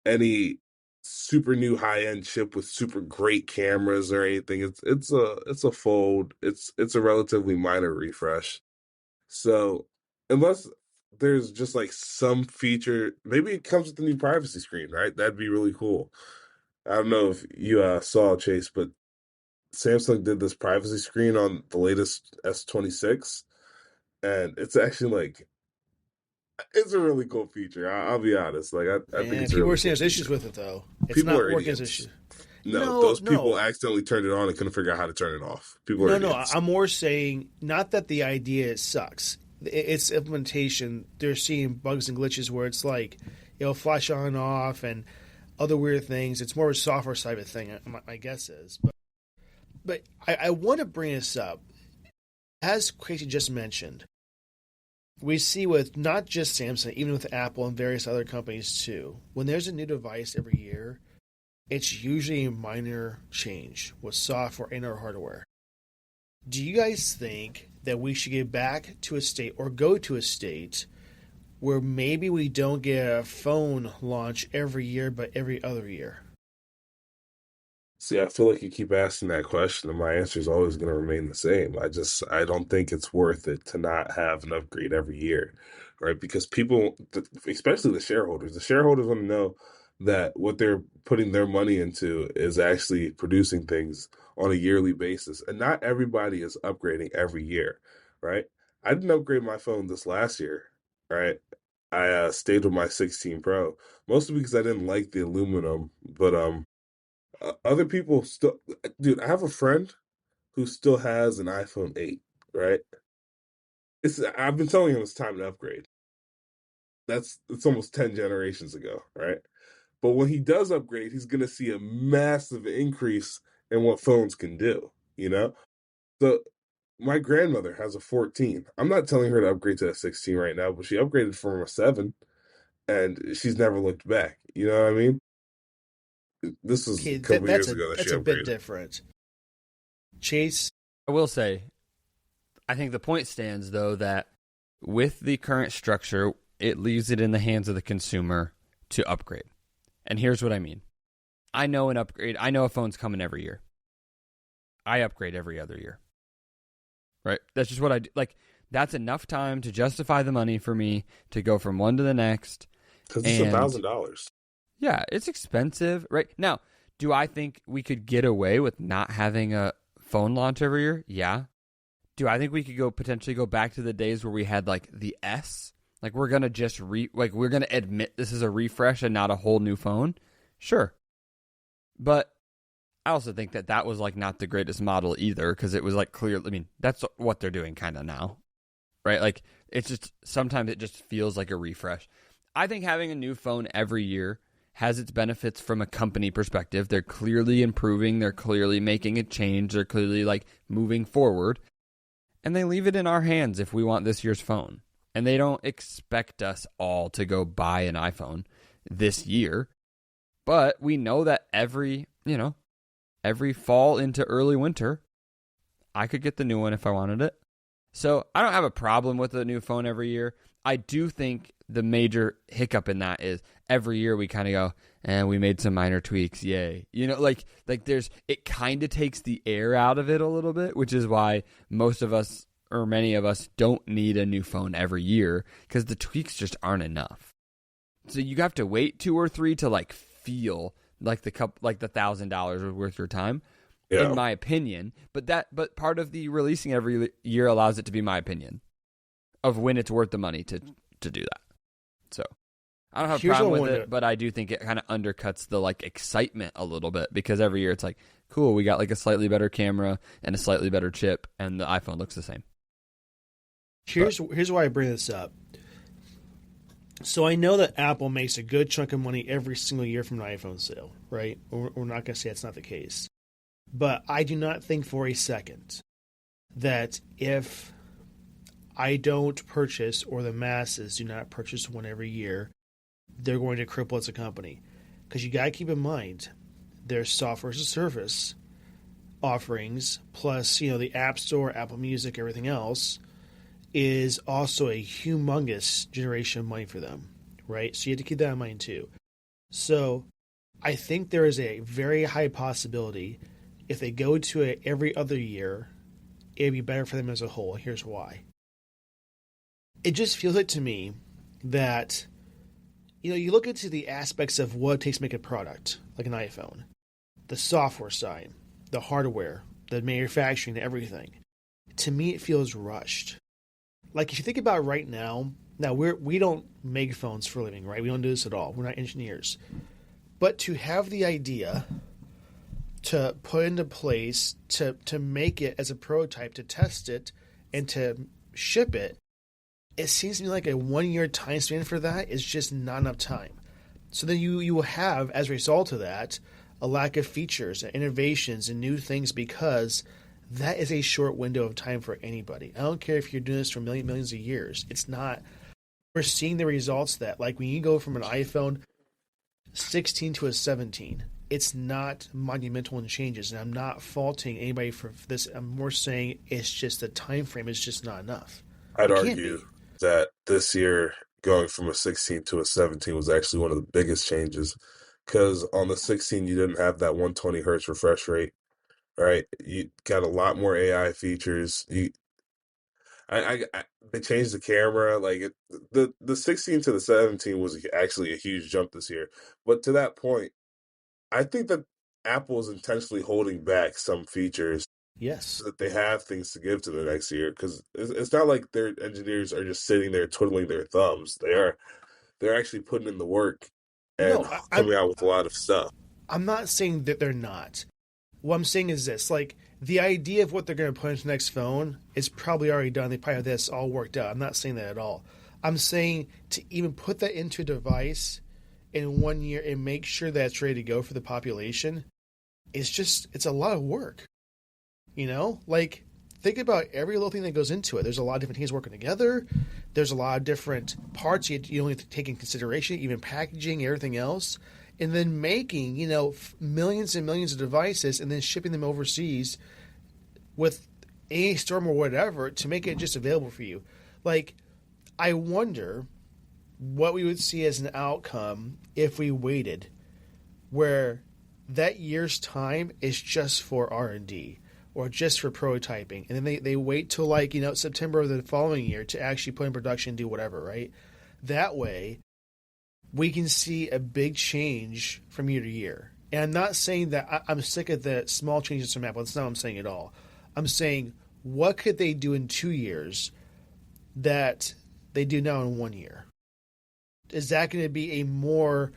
any super new high end chip with super great cameras or anything. It's a fold. It's a relatively minor refresh. So unless there's just like some feature, maybe it comes with the new privacy screen, right? That'd be really cool. I don't know if you saw, Chase, but Samsung did this privacy screen on the latest S26, and it's actually it's a really cool feature. I'll be honest. I think it's people really are saying cool there's issues with it, though. It's people not are working as idiots. issue. No, those people accidentally turned it on and couldn't figure out how to turn it off. People are idiots. I'm more saying not that the idea sucks. It's implementation. They're seeing bugs and glitches where it's like it'll flash on and off and other weird things. It's more of a software side of thing, my guess is. But I want to bring this up. As Quasey just mentioned, we see with not just Samsung, even with Apple and various other companies too, when there's a new device every year, it's usually a minor change with software and or hardware. Do you guys think that we should get back to a state or go to a state where maybe we don't get a phone launch every year but every other year? See, I feel like you keep asking that question, and my answer is always going to remain the same. I don't think it's worth it to not have an upgrade every year, right? Because people, especially the shareholders want to know that what they're putting their money into is actually producing things on a yearly basis. And not everybody is upgrading every year, right? I didn't upgrade my phone this last year, right? I stayed with my 16 Pro, mostly because I didn't like the aluminum, but other people still, dude, I have a friend who still has an iPhone 8, right? I've been telling him it's time to upgrade. It's almost 10 generations ago, right? But when he does upgrade, he's going to see a massive increase in what phones can do, you know? So my grandmother has a 14. I'm not telling her to upgrade to a 16 right now, but she upgraded from a 7, and she's never looked back. You know what I mean? This was Okay, a couple years ago that she that's a bit upgraded. different. Chase, I will say, I think the point stands, though, that with the current structure, it leaves it in the hands of the consumer to upgrade. And here's what I mean. I know a phone's coming every year. I upgrade every other year. Right? That's just what I do. Like, that's enough time to justify the money for me to go from one to the next. Because it's $1,000. Yeah, it's expensive. Right? Now, do I think we could get away with not having a phone launch every year? Yeah. Do I think we could potentially go back to the days where we had like the S? Like we're gonna just we're gonna admit this is a refresh and not a whole new phone? Sure. But I also think that was like not the greatest model either, because it was like clear. I mean, that's what they're doing kind of now, right? Like it's just sometimes it just feels like a refresh. I think having a new phone every year has its benefits from a company perspective. They're clearly improving. They're clearly making a change. They're clearly like moving forward. And they leave it in our hands if we want this year's phone. And they don't expect us all to go buy an iPhone this year. But we know that every fall into early winter, I could get the new one if I wanted it. So I don't have a problem with a new phone every year. I do think the major hiccup in that is every year we kind of go, and we made some minor tweaks, yay. Like it kind of takes the air out of it a little bit, which is why most of us, or many of us, don't need a new phone every year, because the tweaks just aren't enough. So you have to wait 2 or 3 to like feel like the $1,000 was worth your time, in my opinion. But part of the releasing every year allows it to be my opinion of when it's worth the money to do that. So I don't have a problem with it, but I do think it kind of undercuts the like excitement a little bit, because every year it's like, cool, we got like a slightly better camera and a slightly better chip, and the iPhone looks the same. Here's why I bring this up. So I know that Apple makes a good chunk of money every single year from an iPhone sale, right? We're not going to say that's not the case. But I do not think for a second that if I don't purchase, or the masses do not purchase one every year, they're going to cripple as a company. Because you got to keep in mind, there's software as a service offerings, plus the App Store, Apple Music, everything else, is also a humongous generation of money for them, right? So you have to keep that in mind too. So I think there is a very high possibility if they go to it every other year, it'd be better for them as a whole. Here's why. It just feels like to me that, you look into the aspects of what it takes to make a product, like an iPhone, the software side, the hardware, the manufacturing, everything. To me, it feels rushed. Like if you think about right now we don't make phones for a living, right? We don't do this at all. We're not engineers. But to have the idea to put into place, to make it as a prototype, to test it, and to ship it, it seems to me like a 1-year time span for that is just not enough time. So then you will have, as a result of that, a lack of features and innovations and new things, because that is a short window of time for anybody. I don't care if you're doing this for millions of years. It's not. We're seeing the results of that. Like when you go from an iPhone 16 to a 17, it's not monumental in changes. And I'm not faulting anybody for this. I'm more saying it's just the time frame is just not enough. I'd argue that this year, going from a 16 to a 17 was actually one of the biggest changes, because on the 16 you didn't have that 120 hertz refresh rate. Right, you got a lot more AI features. They changed the camera. Like the 16 to the 17 was actually a huge jump this year. But to that point, I think that Apple is intentionally holding back some features. Yes, so that they have things to give to the next year, because it's not like their engineers are just sitting there twiddling their thumbs. They're actually putting in the work and coming out with a lot of stuff. I'm not saying that they're not. What I'm saying is this, like, the idea of what they're going to put into the next phone is probably already done. They probably have this all worked out. I'm not saying that at all. I'm saying to even put that into a device in 1 year and make sure that it's ready to go for the population, it's a lot of work. Like, think about every little thing that goes into it. There's a lot of different things working together. There's a lot of different parts you only have to take in consideration, even packaging, everything else. And then making, millions and millions of devices and then shipping them overseas with a storm or whatever to make it just available for you. Like, I wonder what we would see as an outcome if we waited, where that year's time is just for R&D or just for prototyping, and then they wait till September of the following year to actually put in production and do whatever, right? That way, we can see a big change from year to year. And I'm not saying that I'm sick of the small changes from Apple. That's not what I'm saying at all. I'm saying, what could they do in 2 years that they do now in 1 year? Is that going to be a more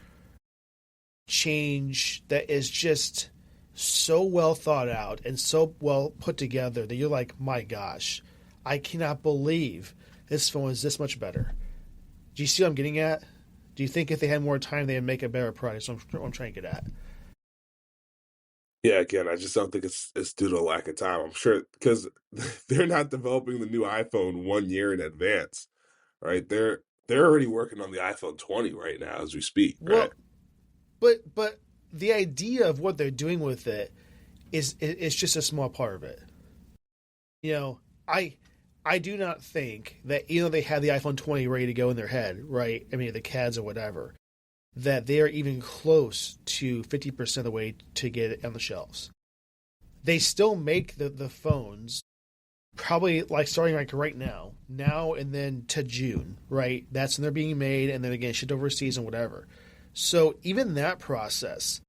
change that is just so well thought out and so well put together that you're like, my gosh, I cannot believe this phone is this much better? Do you see what I'm getting at? Do you think if they had more time, they'd make a better product? That's what I'm trying to get at. Yeah, again, I just don't think it's due to a lack of time. I'm sure because they're not developing the new iPhone 1 year in advance, right? They're already working on the iPhone 20 right now as we speak, right? Well, but the idea of what they're doing with it is just a small part of it. I do not think that they have the iPhone 20 ready to go in their head, right? I mean, the CADs or whatever, that they are even close to 50% of the way to get it on the shelves. They still make the phones probably starting right now and then to June, right? That's when they're being made and then again shipped overseas and whatever. So even that process,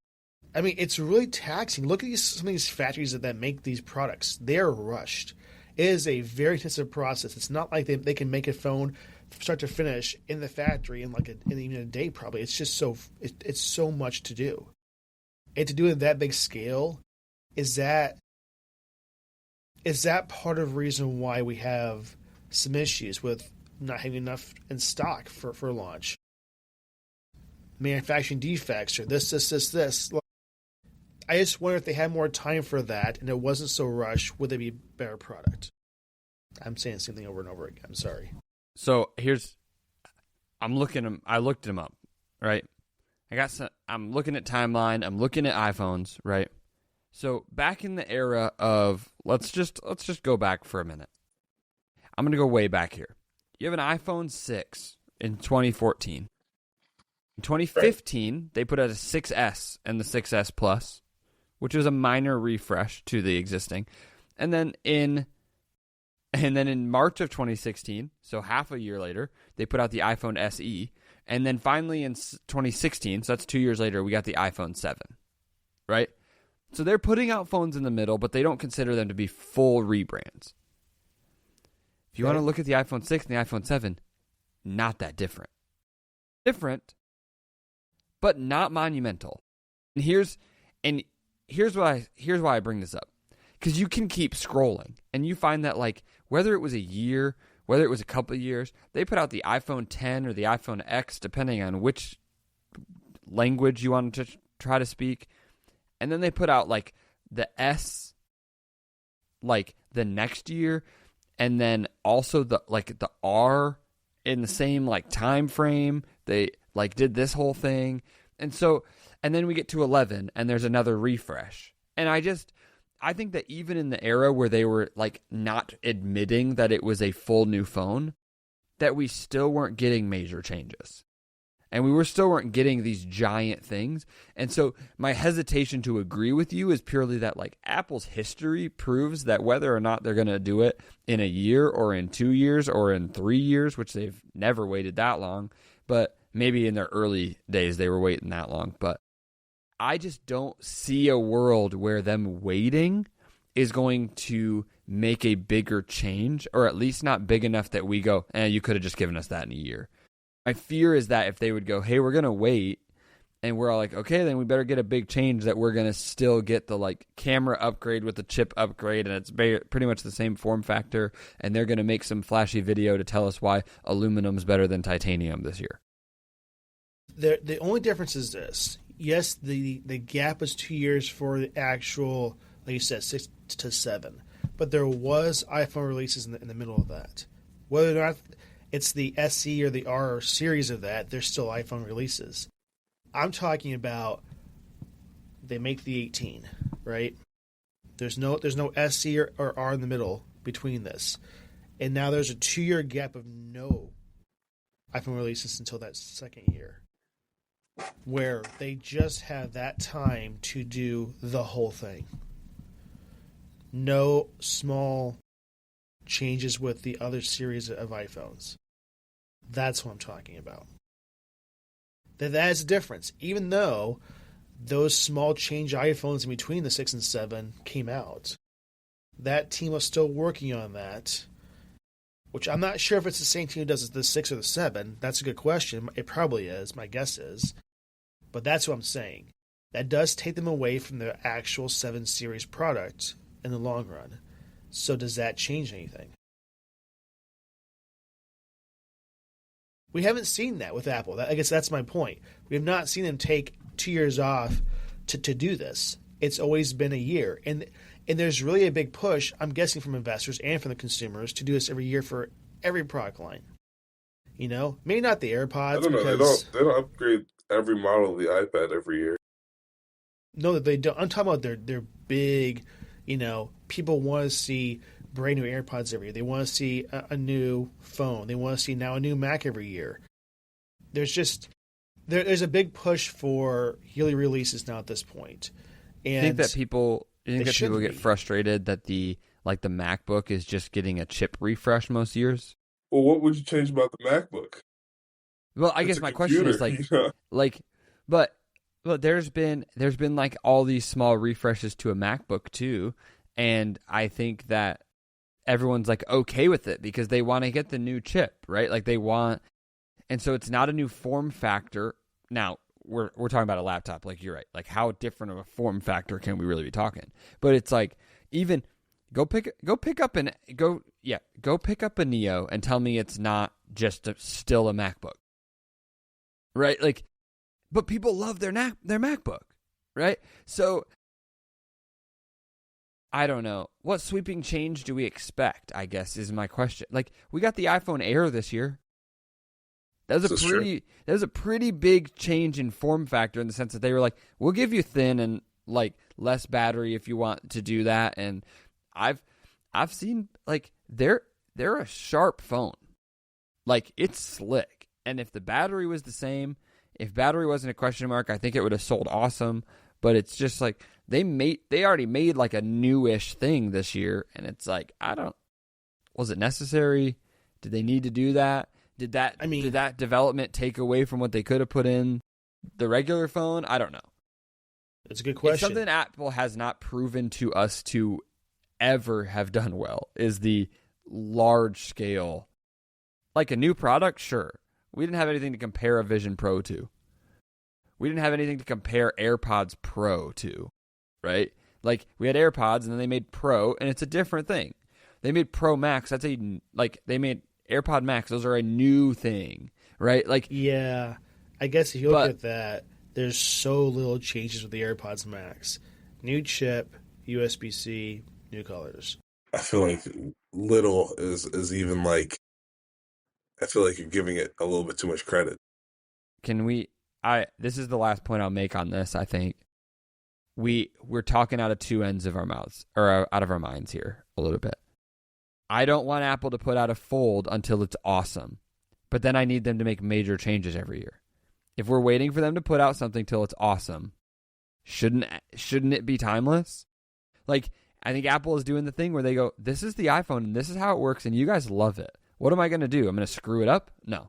I mean, it's really taxing. Look at some of these factories that make these products. They're rushed. It is a very intensive process. It's not like they can make a phone start to finish in the factory in even a day probably. It's just it's so much to do. And to do it at that big scale, is that part of the reason why we have some issues with not having enough in stock for launch? Manufacturing defects or this. I just wonder if they had more time for that and it wasn't so rushed, would they be a better product? I'm saying the same thing over and over again. I'm sorry. So I looked them up, right? I'm looking at timeline. I'm looking at iPhones, right? So back in the era of let's just go back for a minute. I'm gonna go way back here. You have an iPhone 6 in 2014. In 2015, they put out a 6S and the 6S Plus, which was a minor refresh to the existing. And then in March of 2016, so half a year later, they put out the iPhone SE. And then finally in 2016, so that's 2 years later, we got the iPhone 7, right? So they're putting out phones in the middle, but they don't consider them to be full rebrands. If you want to look at the iPhone 6 and the iPhone 7, not that different. Different, but not monumental. And here's why I bring this up. Because you can keep scrolling, and you find that whether it was a year, whether it was a couple of years, they put out the iPhone 10 or the iPhone X, depending on which language you want to try to speak. And then they put out the S the next year, and then also the R in the same time frame. They did this whole thing. And then we get to 11 and there's another refresh. And I think that even in the era where they were not admitting that it was a full new phone, that we still weren't getting major changes. And we still weren't getting these giant things. And so my hesitation to agree with you is purely that Apple's history proves that whether or not they're going to do it in a year or in 2 years or in 3 years, which they've never waited that long, but maybe in their early days they were waiting that long. But I just don't see a world where them waiting is going to make a bigger change, or at least not big enough that we go, you could have just given us that in a year. My fear is that if they would go, hey, we're going to wait, and we're all okay, then we better get a big change, that we're going to still get the camera upgrade with the chip upgrade, and it's pretty much the same form factor, and they're going to make some flashy video to tell us why aluminum's better than titanium this year. The only difference is this. Yes, the gap is 2 years for the actual, like you said, 6 to 7. but there was iPhone releases in the middle of that. Whether or not it's the SE or the R series of that, there's still iPhone releases. I'm talking about they make the 18, right? There's no SE or R in the middle between this. And now there's a 2-year gap of no iPhone releases until that second year, where they just have that time to do the whole thing. No small changes with the other series of iPhones. That's what I'm talking about. That is a difference. Even though those small change iPhones in between the 6 and 7 came out, that team was still working on that, which I'm not sure if it's the same team who does the 6 or the 7. That's a good question. It probably is. My guess is. But that's what I'm saying. That does take them away from the actual 7 series product in the long run. So does that change anything? We haven't seen that with Apple. I guess that's my point. We have not seen them take 2 years off to do this. It's always been a year. And there's really a big push, I'm guessing, from investors and from the consumers to do this every year for every product line. You know? Maybe not the AirPods. I don't know. They don't upgrade every model of the iPad every year. No, they don't. I'm talking about their big, you know, people want to see brand new AirPods every year. They want to see a new phone. They want to see now a new Mac every year. There's a big push for yearly releases now at this point. And you think that people get frustrated that the MacBook is just getting a chip refresh most years? Well, what would you change about the MacBook? Well, I guess my question is but there's been like all these small refreshes to a MacBook too, and I think that everyone's like okay with it because they want to get the new chip, right? Like they want, and so it's not a new form factor. Now we're talking about a laptop, like you're right. Like how different of a form factor can we really be talking? But it's like even go pick up a Neo and tell me it's not just still a MacBook, right? Like, but people love their MacBook, right? So I don't know. What sweeping change do we expect, I guess, is my question. Like, we got the iPhone Air this year. That was a pretty big change in form factor in the sense that they were like, we'll give you thin and like less battery if you want to do that. And I've seen like they're a sharp phone. Like it's slick. And if the battery was the same, if battery wasn't a question mark, I think it would have sold awesome. But it's just like they already made like a newish thing this year, and it's like was it necessary? Did they need to do that? Did that development take away from what they could have put in the regular phone? I don't know. It's a good question. It's something Apple has not proven to us to ever have done well is the large scale. Like a new product, sure. We didn't have anything to compare a Vision Pro to. We didn't have anything to compare AirPods Pro to, right? Like we had AirPods and then they made Pro and it's a different thing. They made Pro Max. They made AirPod Max. Those are a new thing, right? Like yeah, I guess if you look at that, there's so little changes with the AirPods Max. New chip, USB-C, new colors. I feel like little is even like. I feel like you're giving it a little bit too much credit. This is the last point I'll make on this. I think we're talking out of two ends of our mouths or out of our minds here a little bit. I don't want Apple to put out a Fold until it's awesome, but then I need them to make major changes every year. If we're waiting for them to put out something till it's awesome, shouldn't it be timeless? Like I think Apple is doing the thing where they go, "This is the iPhone and this is how it works, and you guys love it. What am I going to do? I'm going to screw it up? No.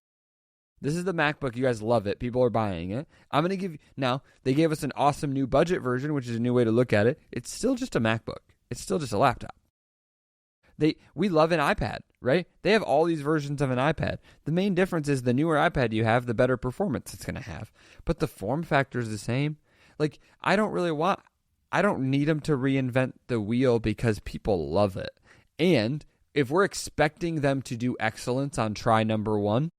This is the MacBook. You guys love it. People are buying it. I'm going to give you... Now, they gave us an awesome new budget version, which is a new way to look at it. It's still just a MacBook. It's still just a laptop. We love an iPad, right? They have all these versions of an iPad. The main difference is the newer iPad you have, the better performance it's going to have. But the form factor is the same. Like, I don't need them to reinvent the wheel because people love it. And if we're expecting them to do excellence on try number one,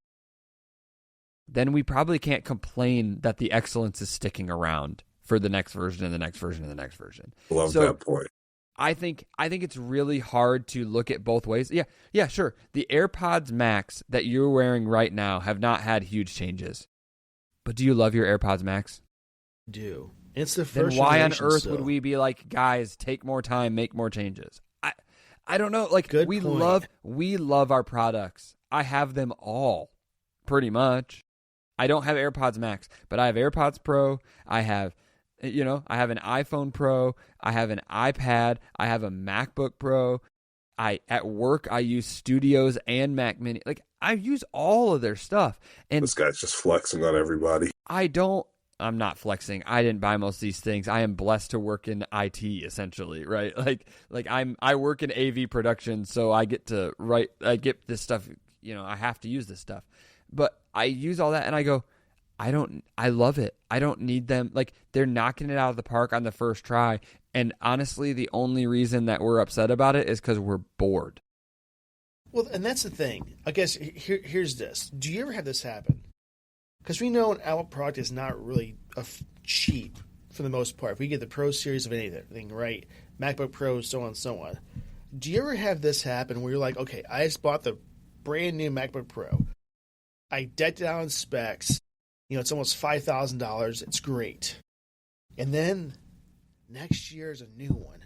then we probably can't complain that the excellence is sticking around for the next version and the next version and the next version. Love that point. I think it's really hard to look at both ways. Yeah, sure. The AirPods Max that you're wearing right now have not had huge changes. But do you love your AirPods Max? Do. It's the first. Then why on earth would we be like, guys, take more time, make more changes? I don't know. Like, Good we point. love our products. I have them all, pretty much. I don't have AirPods Max, but I have AirPods Pro. I have an iPhone Pro. I have an iPad. I have a MacBook Pro. At work I use Studios and Mac Mini. Like, I use all of their stuff. And This guy's just flexing on everybody. I'm not flexing. I didn't buy most of these things. I am blessed to work in IT, essentially, right? Like I work in AV production, so I get this stuff, I have to use this stuff. But I use all that and I go, I love it. I don't need them. Like, they're knocking it out of the park on the first try. And honestly, the only reason that we're upset about it is because we're bored. Well, and that's the thing. I guess here's this. Do you ever have this happen? Because we know an Apple product is not really cheap for the most part. If we get the Pro series of anything, right? MacBook Pro, so on and so on. Do you ever have this happen where you're like, okay, I just bought the brand new MacBook Pro. I decked it out in specs. It's almost $5,000. It's great. And then next year is a new one.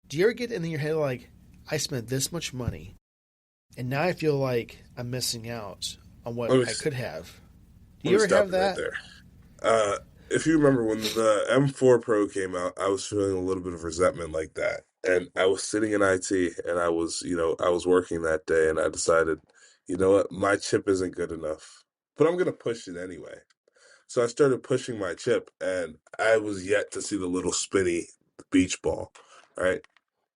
Do you ever get in your head like, I spent this much money, and now I feel like I'm missing out on what I could have? Do you ever have that? Right there. If you remember when the M4 Pro came out, I was feeling a little bit of resentment like that. And I was sitting in IT and I was working that day and I decided, you know what, my chip isn't good enough, but I'm going to push it anyway. So I started pushing my chip and I was yet to see the little spinny beach ball, right?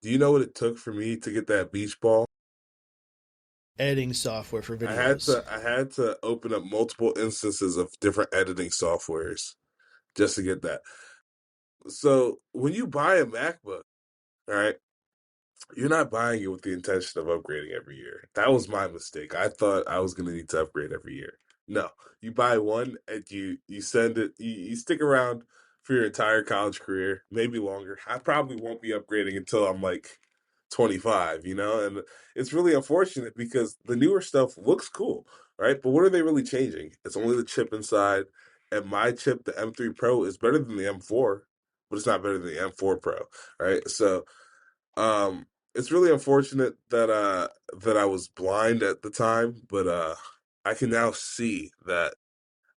Do you know what it took for me to get that beach ball? Editing software for videos. I had to open up multiple instances of different editing softwares just to get that. So when you buy a MacBook, all right, you're not buying it with the intention of upgrading every year. That was my mistake. I thought I was going to need to upgrade every year. No, you buy one and you send it, you stick around for your entire college career, maybe longer. I probably won't be upgrading until I'm like 25, and it's really unfortunate because the newer stuff looks cool, right? But what are they really changing? It's only the chip inside, and my chip, the M3 Pro, is better than the M4, but it's not better than the M4 Pro, right? So, it's really unfortunate that I was blind at the time, but I can now see that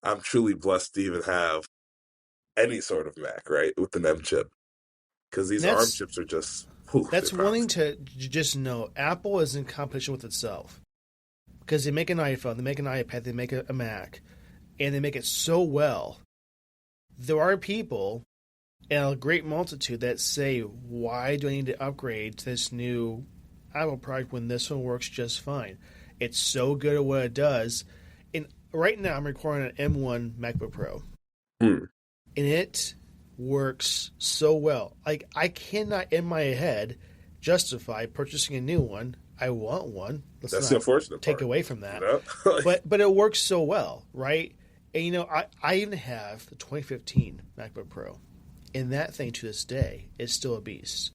I'm truly blessed to even have any sort of Mac, right, with an M chip, because these ARM chips are just. That's wanting to just know Apple is in competition with itself, because they make an iPhone, they make an iPad, they make a Mac, and they make it so well. There are people, and a great multitude, that say, why do I need to upgrade to this new Apple product when this one works just fine? It's so good at what it does. And right now I'm recording an M1 MacBook Pro. And it works so well. Like, I cannot in my head justify purchasing a new one. I want one. That's the unfortunate take part. away from that. But it works so well, right? And I even have the 2015 MacBook Pro, and that thing to this day is still a beast.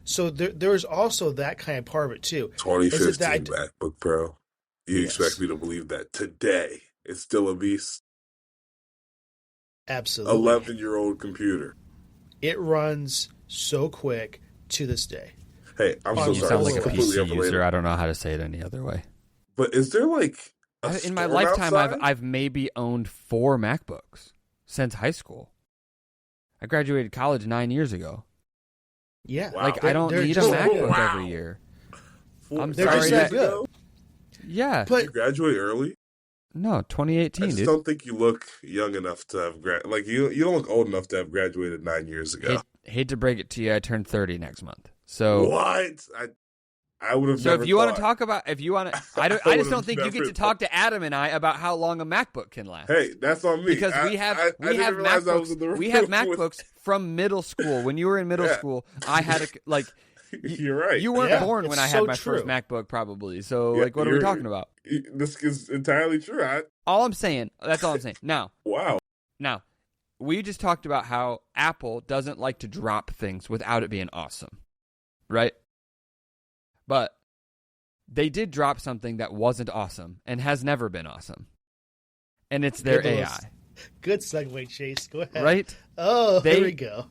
So there's also that kind of part of it too. 2015 MacBook Pro. You expect me to believe that today it's still a beast? Absolutely. 11-year-old computer. It runs so quick to this day. Hey, I'm so sorry. You sound like a PC user. I don't know how to say it any other way. But is there like in my lifetime, I've maybe owned 4 MacBooks since high school. I graduated college 9 years ago. Yeah, wow. Like, I don't need a MacBook every year. I'm sorry. That good. Yeah, but you graduate early. No, 2018. I just don't think you look young enough to have you don't look old enough to have graduated 9 years ago. Hate to break it to you, I turned 30 next month. So what? I would have. So never if you thought. want to talk about, I just don't think you get to talk to Adam and I about how long a MacBook can last. Hey, that's on me Because we have MacBooks. We have MacBooks from middle school. When you were in middle school, I had You're right. You weren't born when I had my first MacBook, probably. So, what are we talking about? This is entirely true. That's all I'm saying. Now, wow. Now, we just talked about how Apple doesn't like to drop things without it being awesome, right? But they did drop something that wasn't awesome and has never been awesome. And it's their AI. Good segue, Chase. Go ahead. Right? There we go.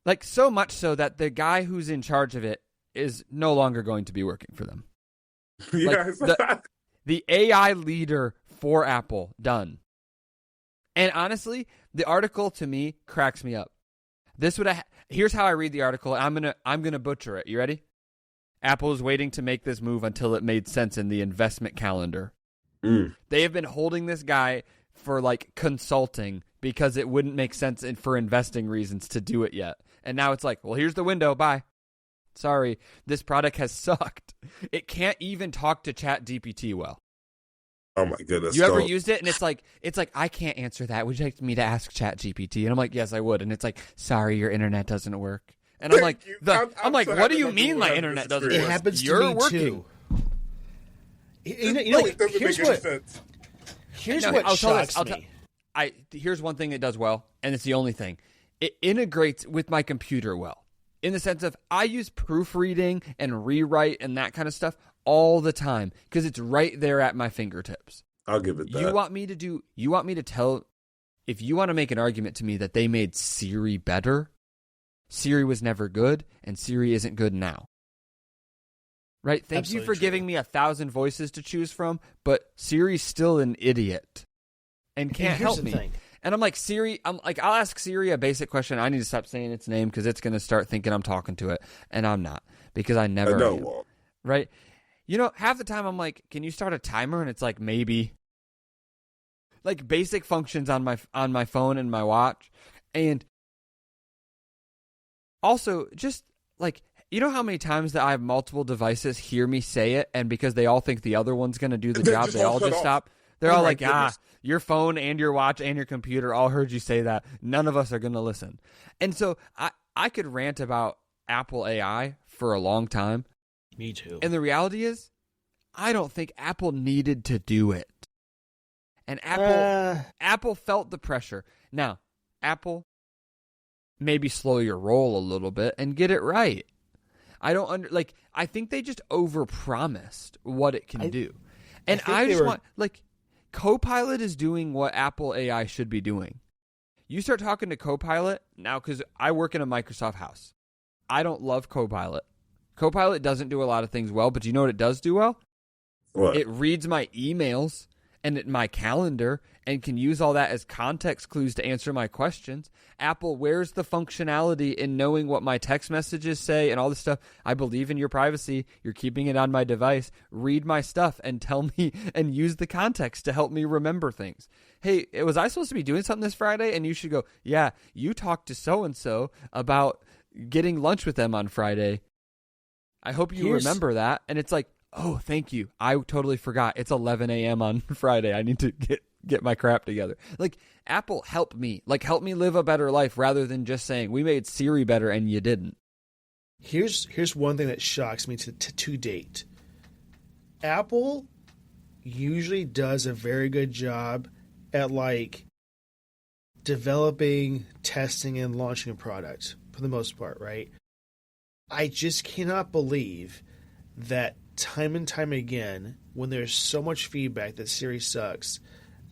Like, so much so that the guy who's in charge of it is no longer going to be working for them. Yeah, Like, the AI leader for Apple, done. And honestly, the article to me cracks me up. Here's how I read the article. I'm gonna butcher it. You ready? Apple is waiting to make this move until it made sense in the investment calendar. They have been holding this guy for like consulting because it wouldn't make sense for investing reasons to do it yet. And now it's like, well, here's the window. Bye. Sorry, this product has sucked. It can't even talk to ChatGPT well. Oh my goodness! You ever used it? And it's like I can't answer that. Would you like me to ask ChatGPT? And I'm like, yes, I would. And it's like, sorry, your internet doesn't work. And I'm like, I'm like, what do you mean my internet doesn't work? It happens to You're me working. too. You know, it doesn't make any sense. Here's what shocks me. Here's one thing it does well, and it's the only thing. It integrates with my computer well. In the sense of I use proofreading and rewrite and that kind of stuff all the time because it's right there at my fingertips. I'll give it that. You want me to tell, if you want to make an argument to me that they made Siri better, Siri was never good and Siri isn't good now. Right? Thank Absolutely you for true. giving me 1,000 voices to choose from, but Siri's still an idiot and can't help me. Thing. And I'm like, Siri, I'll ask Siri a basic question. I need to stop saying its name because it's going to start thinking I'm talking to it. And I'm not, because I never am. Right? You know, half the time I'm like, can you start a timer? And it's like, maybe. Like basic functions on my phone and my watch. And also, just like, you know how many times that I have multiple devices hear me say it, and because they all think the other one's going to do the job, they all just stop? They're all like, your phone and your watch and your computer all heard you say that. None of us are going to listen. And so I could rant about Apple AI for a long time. Me too. And the reality is, I don't think Apple needed to do it. And Apple felt the pressure. Now, Apple, maybe slow your roll a little bit and get it right. I think they just overpromised what it can do. And I just want, like, Copilot is doing what Apple AI should be doing. You start talking to Copilot now, because I work in a Microsoft house. I don't love Copilot. Copilot doesn't do a lot of things well, but you know what it does do well? What? It reads my emails and my calendar and can use all that as context clues to answer my questions. Apple, where's the functionality in knowing what my text messages say and all this stuff? I believe in your privacy. You're keeping it on my device. Read my stuff and tell me and use the context to help me remember things. Hey, was I supposed to be doing something this Friday? And you should go, yeah, you talked to so-and-so about getting lunch with them on Friday. I hope you remember that. And it's like, oh, thank you. I totally forgot. It's 11 a.m. on Friday. I need to get my crap together. Like, Apple, help me. Like, help me live a better life rather than just saying, we made Siri better and you didn't. Here's one thing that shocks me to date. Apple usually does a very good job at, like, developing, testing, and launching a product for the most part, right? I just cannot believe that time and time again, when there's so much feedback that Siri sucks,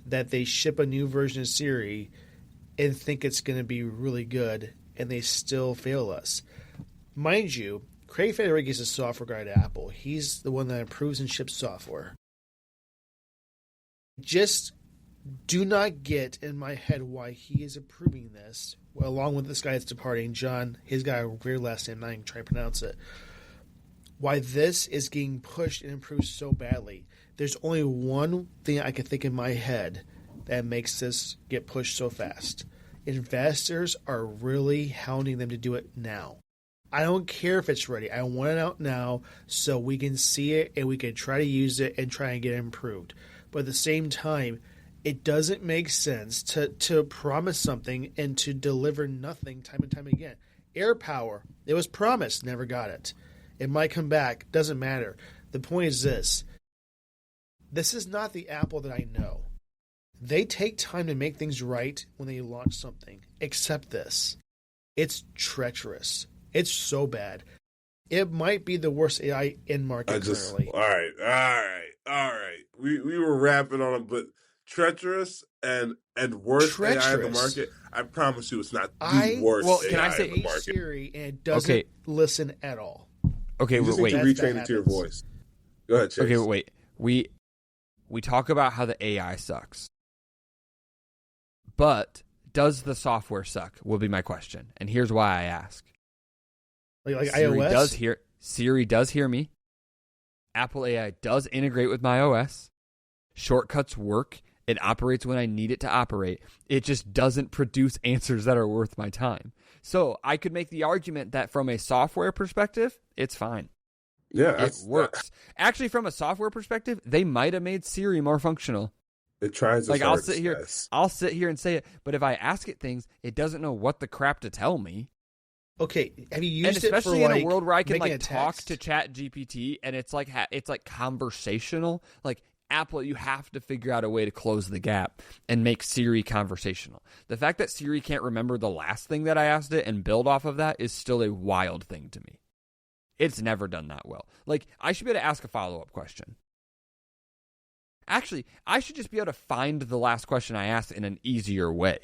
that they ship a new version of Siri and think it's going to be really good, and they still fail us. Mind you, Craig Federighi is a software guy at Apple. He's the one that improves and ships software. Just do not get in my head why he is approving this, along with this guy that's departing, John. He's got a weird last name, I'm not even trying to pronounce it. Why this is getting pushed and improved so badly. There's only one thing I can think in my head that makes this get pushed so fast. Investors are really hounding them to do it now. I don't care if it's ready. I want it out now so we can see it and we can try to use it and try and get it improved. But at the same time, it doesn't make sense to promise something and to deliver nothing time and time again. Air power, it was promised, never got it. It might come back, doesn't matter. The point is this. This is not the Apple that I know. They take time to make things right when they launch something. Except this. It's treacherous. It's so bad. It might be the worst AI in market currently. All right. We were rapping on them, but treacherous and worst AI in the market. I promise you, it's not the worst AI in the market. Siri and it doesn't listen at all. Okay, you just need to retrain it to your voice. Go ahead, Chase. Okay, wait. We talk about how the AI sucks, but does the software suck? Will be my question, and here's why I ask. Like iOS? Siri does hear me. Apple AI does integrate with my OS. Shortcuts work. It operates when I need it to operate. It just doesn't produce answers that are worth my time. So I could make the argument that from a software perspective, it's fine. Yeah, it works. Actually, from a software perspective, they might have made Siri more functional. It tries. Like I'll sit here and say it, but if I ask it things, it doesn't know what the crap to tell me. Okay, have you used it for especially in a world where I can talk text? To Chat GPT and it's like conversational? Like Apple, you have to figure out a way to close the gap and make Siri conversational. The fact that Siri can't remember the last thing that I asked it and build off of that is still a wild thing to me. It's never done that well. Like, I should be able to ask a follow-up question. Actually, I should just be able to find the last question I asked in an easier way,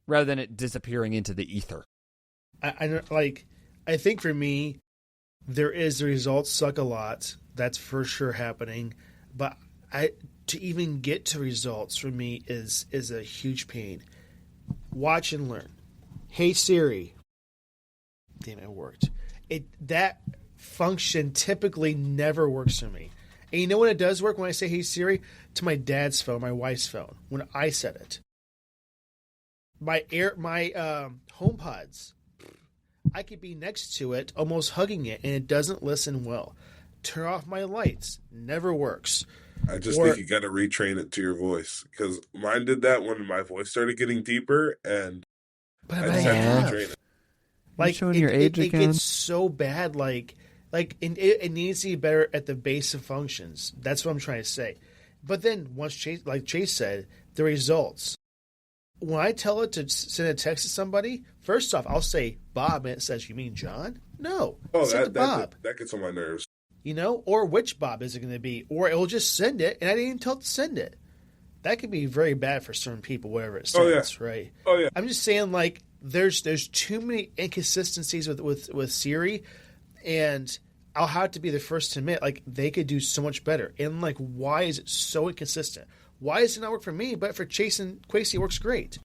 rather than it disappearing into the ether. I think for me, the results suck a lot. That's for sure happening. But to even get to results for me is a huge pain. Watch and learn. Hey Siri. Damn, it worked. That function typically never works for me. And you know when it does work? When I say Hey Siri to my dad's phone, my wife's phone, when I said it. My HomePods, I could be next to it, almost hugging it, and it doesn't listen well. Turn off my lights, never works. I just think you got to retrain it to your voice, because mine did that when my voice started getting deeper, and I just had to retrain it. Like showing your age again. It gets so bad. It needs to be better at the base of functions. That's what I'm trying to say. But then once Chase said, the results. When I tell it to send a text to somebody, first off, I'll say Bob, and it says, "You mean John?" No, send to Bob. That gets on my nerves. Or which Bob is it going to be? Or it will just send it, and I didn't even tell it to send it. That can be very bad for certain people, whatever it sends, right? Oh yeah. I'm just saying, there's too many inconsistencies with Siri, and I'll have to be the first to admit, they could do so much better. And why is it so inconsistent? Why does it not work for me, but for Chase and Quasey it works great?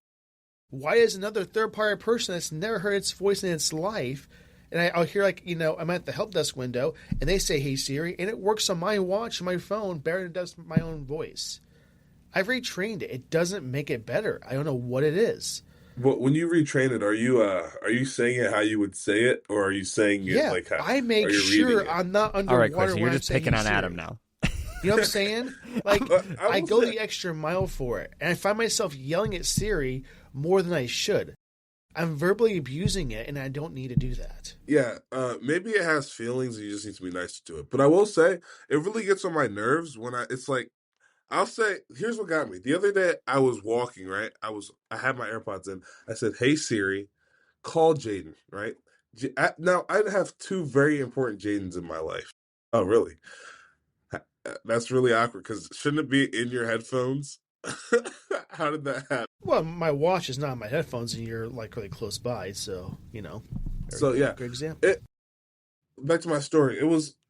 Why is another third-party person that's never heard its voice in its life, and I'll hear I'm at the help desk window, and they say, "Hey Siri," and it works on my watch and my phone better than it does my own voice. I've retrained it. It doesn't make it better. I don't know what it is. But when you retrain it, are you saying it how you would say it, or are you saying it like how? I make sure I'm not underwater. All right, Quasey, you're just just picking on Adam now. You know what I'm saying? I go the extra mile for it, and I find myself yelling at Siri more than I should. I'm verbally abusing it, and I don't need to do that. Yeah, maybe it has feelings, and you just need to be nicer to it. But I will say, it really gets on my nerves when I'll say, here's what got me. The other day, I was walking, right? I had my AirPods in. I said, "Hey Siri, call Jaden," right? Now, I have two very important Jadens in my life. Oh, really? That's really awkward, because shouldn't it be in your headphones? How did that happen? Well, my watch is not in my headphones, and you're really close by, so So yeah, good example. Back to my story.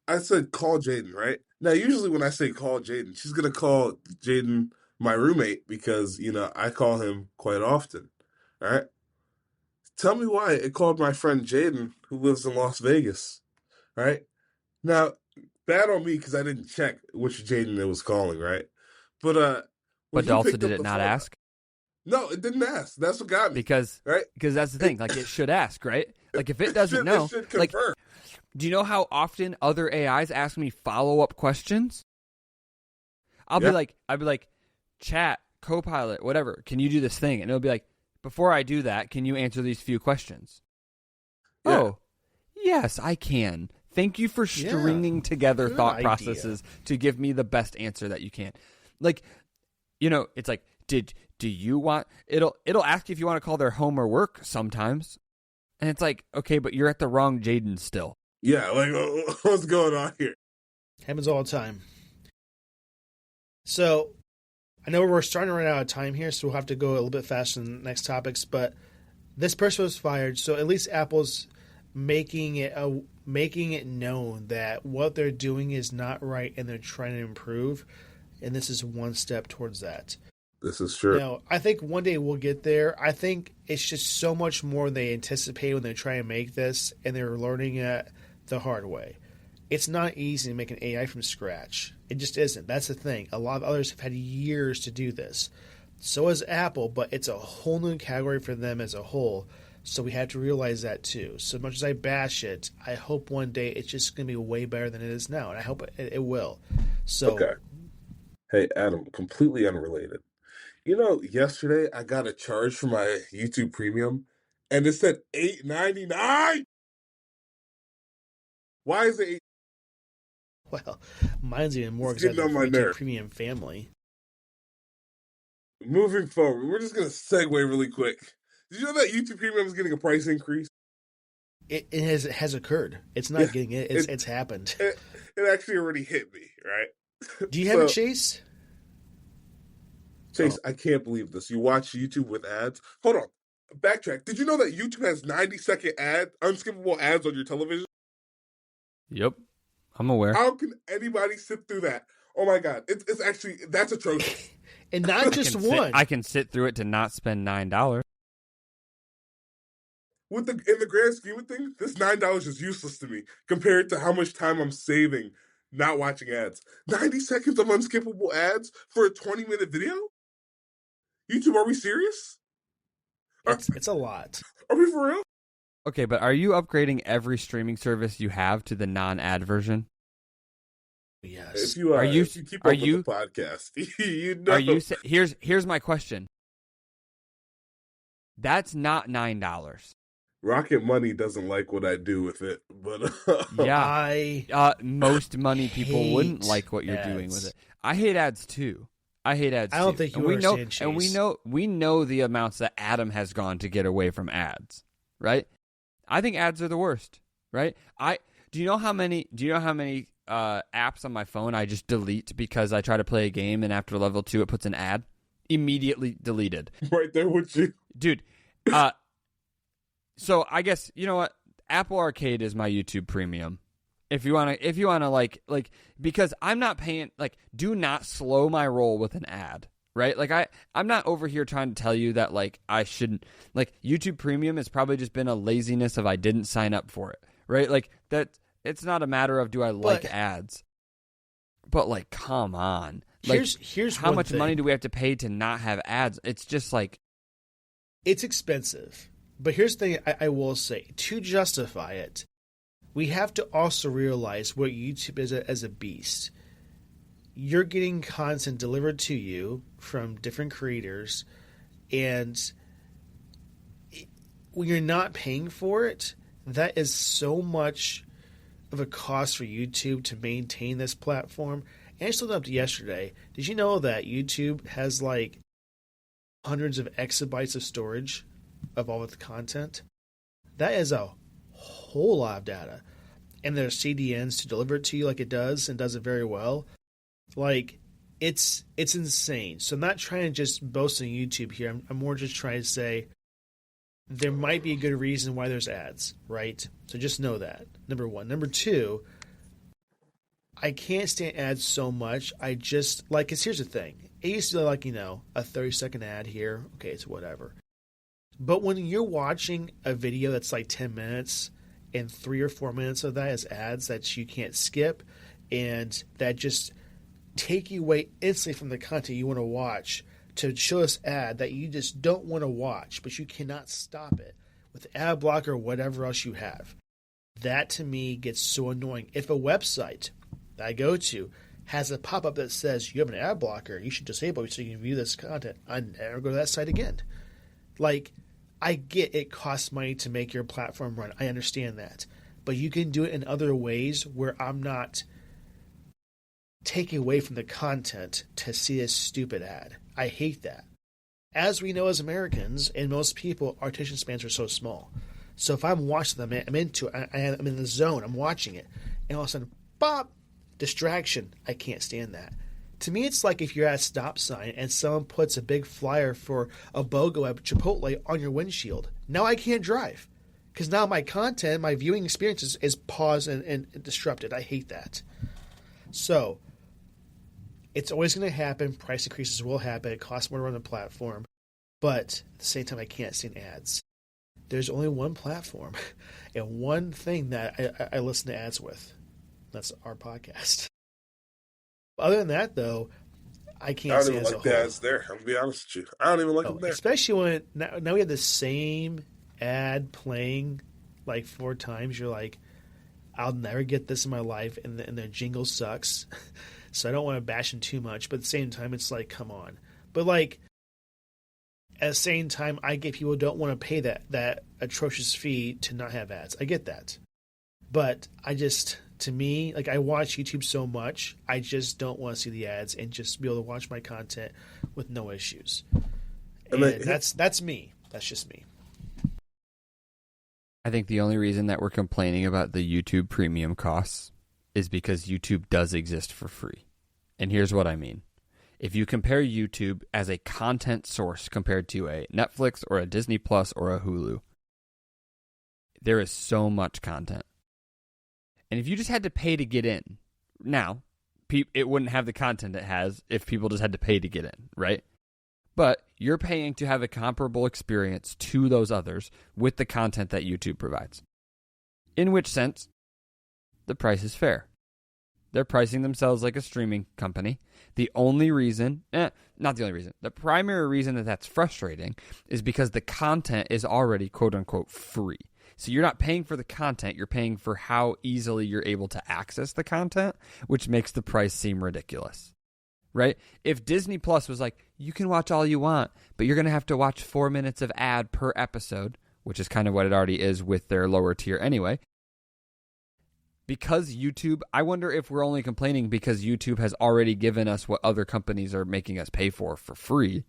I said call Jaden, right? Now, usually when I say call Jaden, she's gonna call Jaden my roommate, because I call him quite often. All right. Tell me why it called my friend Jaden, who lives in Las Vegas. Right now, bad on me because I didn't check which Jaden it was calling. Right, but also did it not ask? No, it didn't ask. That's what got me. Because that's the thing. It should ask, right? If it doesn't know, it should confirm. Do you know how often other AIs ask me follow-up questions? I'll be like, chat, Copilot, whatever, can you do this thing? And it'll be like, before I do that, can you answer these few questions? Yeah. Oh, yes, I can. Thank you for stringing together thought processes to give me the best answer that you can. It's like, do you want, it'll ask you if you want to call their home or work sometimes. And it's like, okay, but you're at the wrong Jaden still. Yeah, like, what's going on here? Happens all the time. So, I know we're starting to run out of time here, so we'll have to go a little bit faster in the next topics, but this person was fired, so at least Apple's making it known that what they're doing is not right and they're trying to improve, and this is one step towards that. This is true. Now, I think one day we'll get there. I think it's just so much more than they anticipate when they try and make this, and they're learning it the hard way. It's not easy to make an AI from scratch. It just isn't. That's the thing. A lot of others have had years to do this. So has Apple, but it's a whole new category for them as a whole. So we have to realize that too. So much as I bash it, I hope one day it's just going to be way better than it is now. And I hope it will. So, Okay. Hey, Adam, completely unrelated. You know, yesterday I got a charge for my YouTube Premium, and it said $8.99. Why is it well, mine's even more It's because I getting have on the my YouTube nerve. Premium family. Moving forward, we're just going to segue really quick. Did you know that YouTube Premium is getting a price increase? It has occurred. It's not getting it. It's happened. It actually already hit me, right? Do you have it, Chase? Chase, I can't believe this. You watch YouTube with ads? Hold on. Backtrack. Did you know that YouTube has 90-second unskippable ads on your television? Yep. I'm aware. How can anybody sit through that? Oh my God. It's actually, that's atrocious. And not just one. I can sit through it to not spend $9. In the grand scheme of things, this $9 is useless to me compared to how much time I'm saving not watching ads. 90 seconds of unskippable ads for a 20-minute video? YouTube, are we serious? It's a lot. Are we for real? Okay, but are you upgrading every streaming service you have to the non-ad version? Yes. If you keep up with the podcast, you know. Here's my question. That's not $9. Rocket Money doesn't like what I do with it, but yeah, most money people wouldn't like what you're doing with it. I hate ads too. I don't think you understand, Chase. And we know the amounts that Adam has gone to get away from ads, right? I think ads are the worst, right? Do you know how many apps on my phone I just delete because I try to play a game and after level 2 it puts an ad? Immediately deleted. Right there with you. Dude, so I guess, you know what? Apple Arcade is my YouTube Premium. If you wanna like because I'm not paying, like, do not slow my roll with an ad, right? Like I'm not over here trying to tell you that like I shouldn't, like, YouTube Premium has probably just been a laziness of I didn't sign up for it, right? Like that, it's not a matter of do I like ads, but like, come on, like, here's how much thing. money do we have to pay to not have ads? It's just like, it's expensive. But here's the thing I will say, to justify it, we have to also realize what YouTube is as a beast. You're getting content delivered to you from different creators, and when you're not paying for it, that is so much of a cost for YouTube to maintain this platform. And I just looked up yesterday. Did you know that YouTube has like hundreds of exabytes of storage of all of the content? That is a whole lot of data. And there's CDNs to deliver it to you like it does, and does it very well. Like, it's insane. So I'm not trying to just boast on YouTube here. I'm more just trying to say there might be a good reason why there's ads, right? So just know that, number one. Number two, I can't stand ads so much. I just, like, because here's the thing. It used to be like, a 30-second ad here. Okay, it's whatever. But when you're watching a video that's like 10 minutes and 3 or 4 minutes of that is ads that you can't skip and that just take you away instantly from the content you want to watch to show this ad that you just don't want to watch, but you cannot stop it with ad blocker or whatever else you have. That to me gets so annoying. If a website that I go to has a pop-up that says you have an ad blocker, you should disable it so you can view this content, I never go to that site again. Like, I get it costs money to make your platform run. I understand that. But you can do it in other ways where I'm not taking away from the content to see this stupid ad. I hate that. As we know as Americans, and most people, our attention spans are so small. So if I'm watching them, I'm into it. I'm in the zone. I'm watching it, and all of a sudden, pop, distraction. I can't stand that. To me, it's like if you're at a stop sign and someone puts a big flyer for a BOGO at Chipotle on your windshield. Now I can't drive because now my content, my viewing experience is paused and disrupted. I hate that. So it's always going to happen. Price increases will happen. It costs more to run the platform. But at the same time, I can't stand ads. There's only one platform and one thing that I listen to ads with. That's our podcast. Other than that, though, I can't say as a whole. I don't even like the ads there. I'm going to be honest with you. I don't even like them there. Especially when now we have the same ad playing like 4 times. You're like, I'll never get this in my life, and the jingle sucks. So I don't want to bash them too much. But at the same time, it's like, come on. But like, at the same time, I get people who don't want to pay that atrocious fee to not have ads. I get that. But to me, like I watch YouTube so much, I just don't want to see the ads and just be able to watch my content with no issues. And that's me. That's just me. I think the only reason that we're complaining about the YouTube premium costs is because YouTube does exist for free. And here's what I mean. If you compare YouTube as a content source compared to a Netflix or a Disney Plus or a Hulu, there is so much content. And if you just had to pay to get in, now, it wouldn't have the content it has if people just had to pay to get in, right? But you're paying to have a comparable experience to those others with the content that YouTube provides. In which sense, the price is fair. They're pricing themselves like a streaming company. The only reason, not the only reason, the primary reason that that's frustrating is because the content is already quote-unquote free. So you're not paying for the content, you're paying for how easily you're able to access the content, which makes the price seem ridiculous, right? If Disney Plus was like, you can watch all you want, but you're going to have to watch 4 minutes of ad per episode, which is kind of what it already is with their lower tier anyway. Because YouTube, I wonder if we're only complaining because YouTube has already given us what other companies are making us pay for free.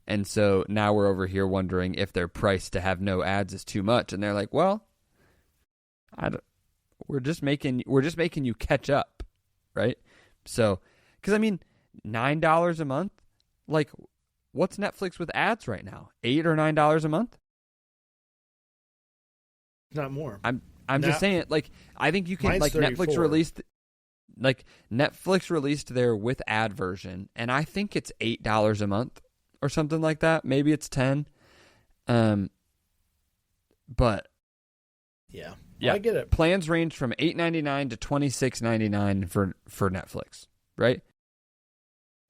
And so now we're over here wondering if their price to have no ads is too much. And they're like, well, we're just making you catch up, right? So, because I mean, $9 a month, like, what's Netflix with ads right now? $8 or $9 a month? Not more. I'm just saying, like, I think you can, like, 34. Netflix released their with ad version, and I think it's $8 a month or something like that. Maybe it's 10. But yeah, I get it. Plans range from $8.99 to $26.99 for Netflix, right?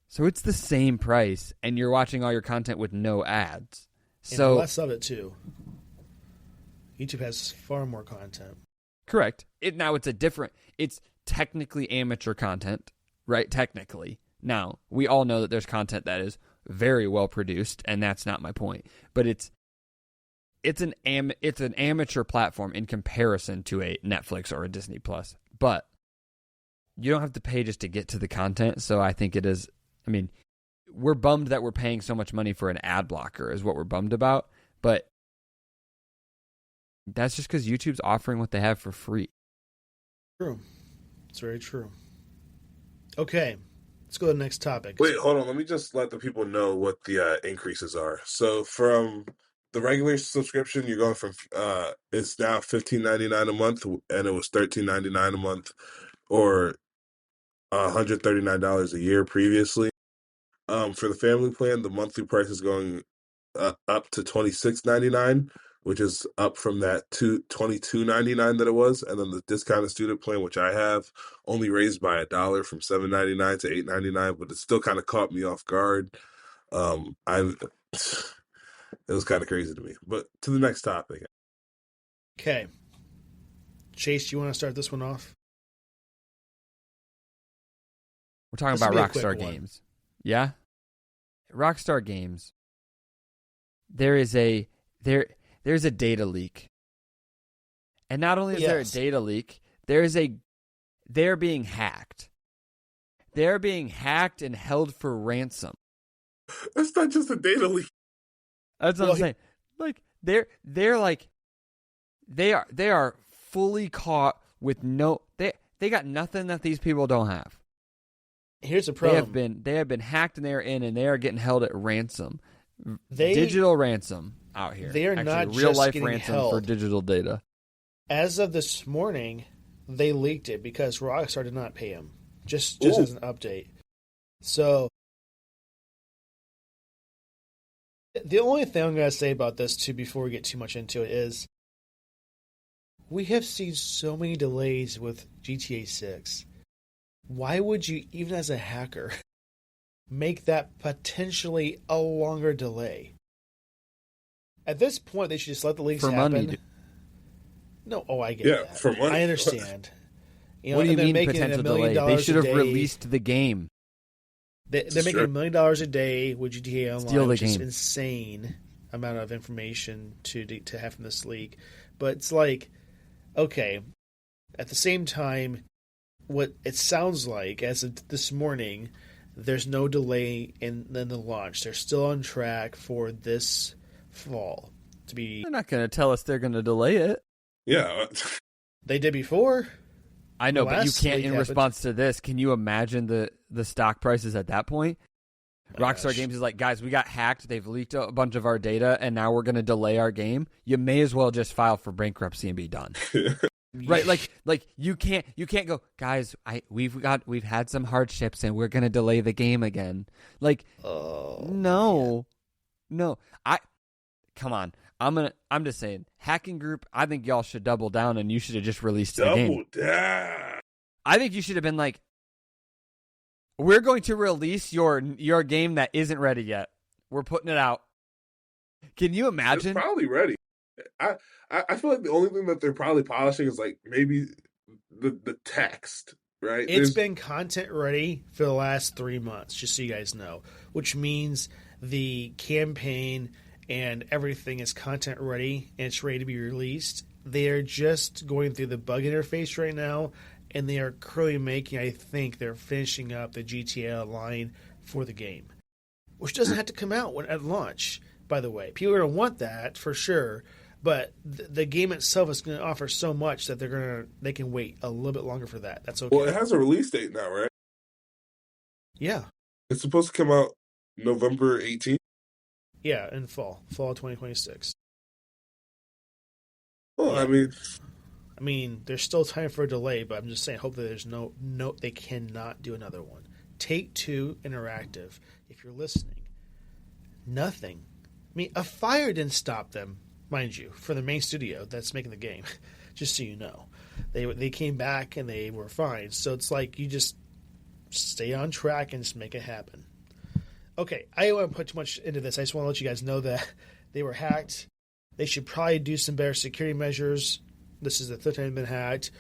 So it's the same price, and you're watching all your content with no ads. So and less of it too. YouTube has far more content. Correct. It's technically amateur content, right? Technically. Now, we all know that there's content that is very well produced, and that's not my point. But it's an amateur platform in comparison to a Netflix or a Disney Plus. But you don't have to pay just to get to the content, so I think it is. I mean, we're bummed that we're paying so much money for an ad blocker is what we're bummed about, but that's just because YouTube's offering what they have for free. True. It's very true. Okay, let's go to the next topic. Wait, hold on. Let me just let the people know what the increases are. So from the regular subscription, you're going from it's now $15.99 a month, and it was $13.99 a month, or $139 a year previously. For the family plan, the monthly price is going up to $26.99, which is up from that $22.99 that it was, and then the discounted student plan, which I have, only raised by $1 from $7.99 to $8.99, but it still kind of caught me off guard. It was kind of crazy to me. But to the next topic. Okay, Chase, do you want to start this one off? We're talking about Rockstar Games. Yeah? Rockstar Games. There's a data leak. And not only is there a data leak, they're being hacked. They're being hacked and held for ransom. That's not just a data leak. That's what I'm saying. Like they're they are fully caught with no. They got nothing that these people don't have. Here's the problem. They have been hacked and they are in, and they are getting held at ransom. Digital ransom out here. They are actually, not real just life getting ransom held. for digital data. As of this morning, they leaked it because Rockstar did not pay him. Just as an update. So the only thing I'm going to say about this too, before we get too much into it, is we have seen so many delays with GTA 6. Why would you, even as a hacker, make that potentially a longer delay? At this point, they should just let the leaks happen. Money. No, I get that. For money. I understand. What do you mean potential delay? They should have released the game. They're making $1 million a day with GTA Online, which is insane amount of information to have from this leak. But it's like, okay, at the same time, what it sounds like as of this morning, there's no delay in the launch. They're still on track for this fall to be. They're not going to tell us they're going to delay it. Yeah, they did before. I know, but you can't. In response to this, can you imagine the stock prices at that point? Rockstar Games is like, guys, we got hacked. They've leaked a bunch of our data, and now we're going to delay our game. You may as well just file for bankruptcy and be done. Right? Like you can't go, guys. We've had some hardships, and we're going to delay the game again. Like, no. Come on. I'm just saying, hacking group, I think y'all should double down, and you should have just released the game. Double down. I think you should have been like, we're going to release your game that isn't ready yet. We're putting it out. Can you imagine? It's probably ready. I feel like the only thing that they're probably polishing is like maybe the text, right? It's been content ready for the last 3 months, just so you guys know, which means the campaign and everything is content ready and it's ready to be released. They are just going through the bug interface right now, and they are currently making, I think they're finishing up the GTA line for the game, which doesn't have to come out at launch, by the way. People are going to want that for sure, but the game itself is going to offer so much that they can wait a little bit longer for that. That's okay. Well, it has a release date now, right? Yeah. It's supposed to come out November 18th. Yeah, in fall of 2026. Well, yeah. I mean, there's still time for a delay, but I'm just saying, hopefully there's no, they cannot do another one. Take-Two Interactive, if you're listening, nothing. I mean, a fire didn't stop them, mind you, for the main studio that's making the game, just so you know. They came back and they were fine. So it's like you just stay on track and just make it happen. Okay, I don't want to put too much into this. I just want to let you guys know that they were hacked. They should probably do some better security measures. This is the third time they've been hacked.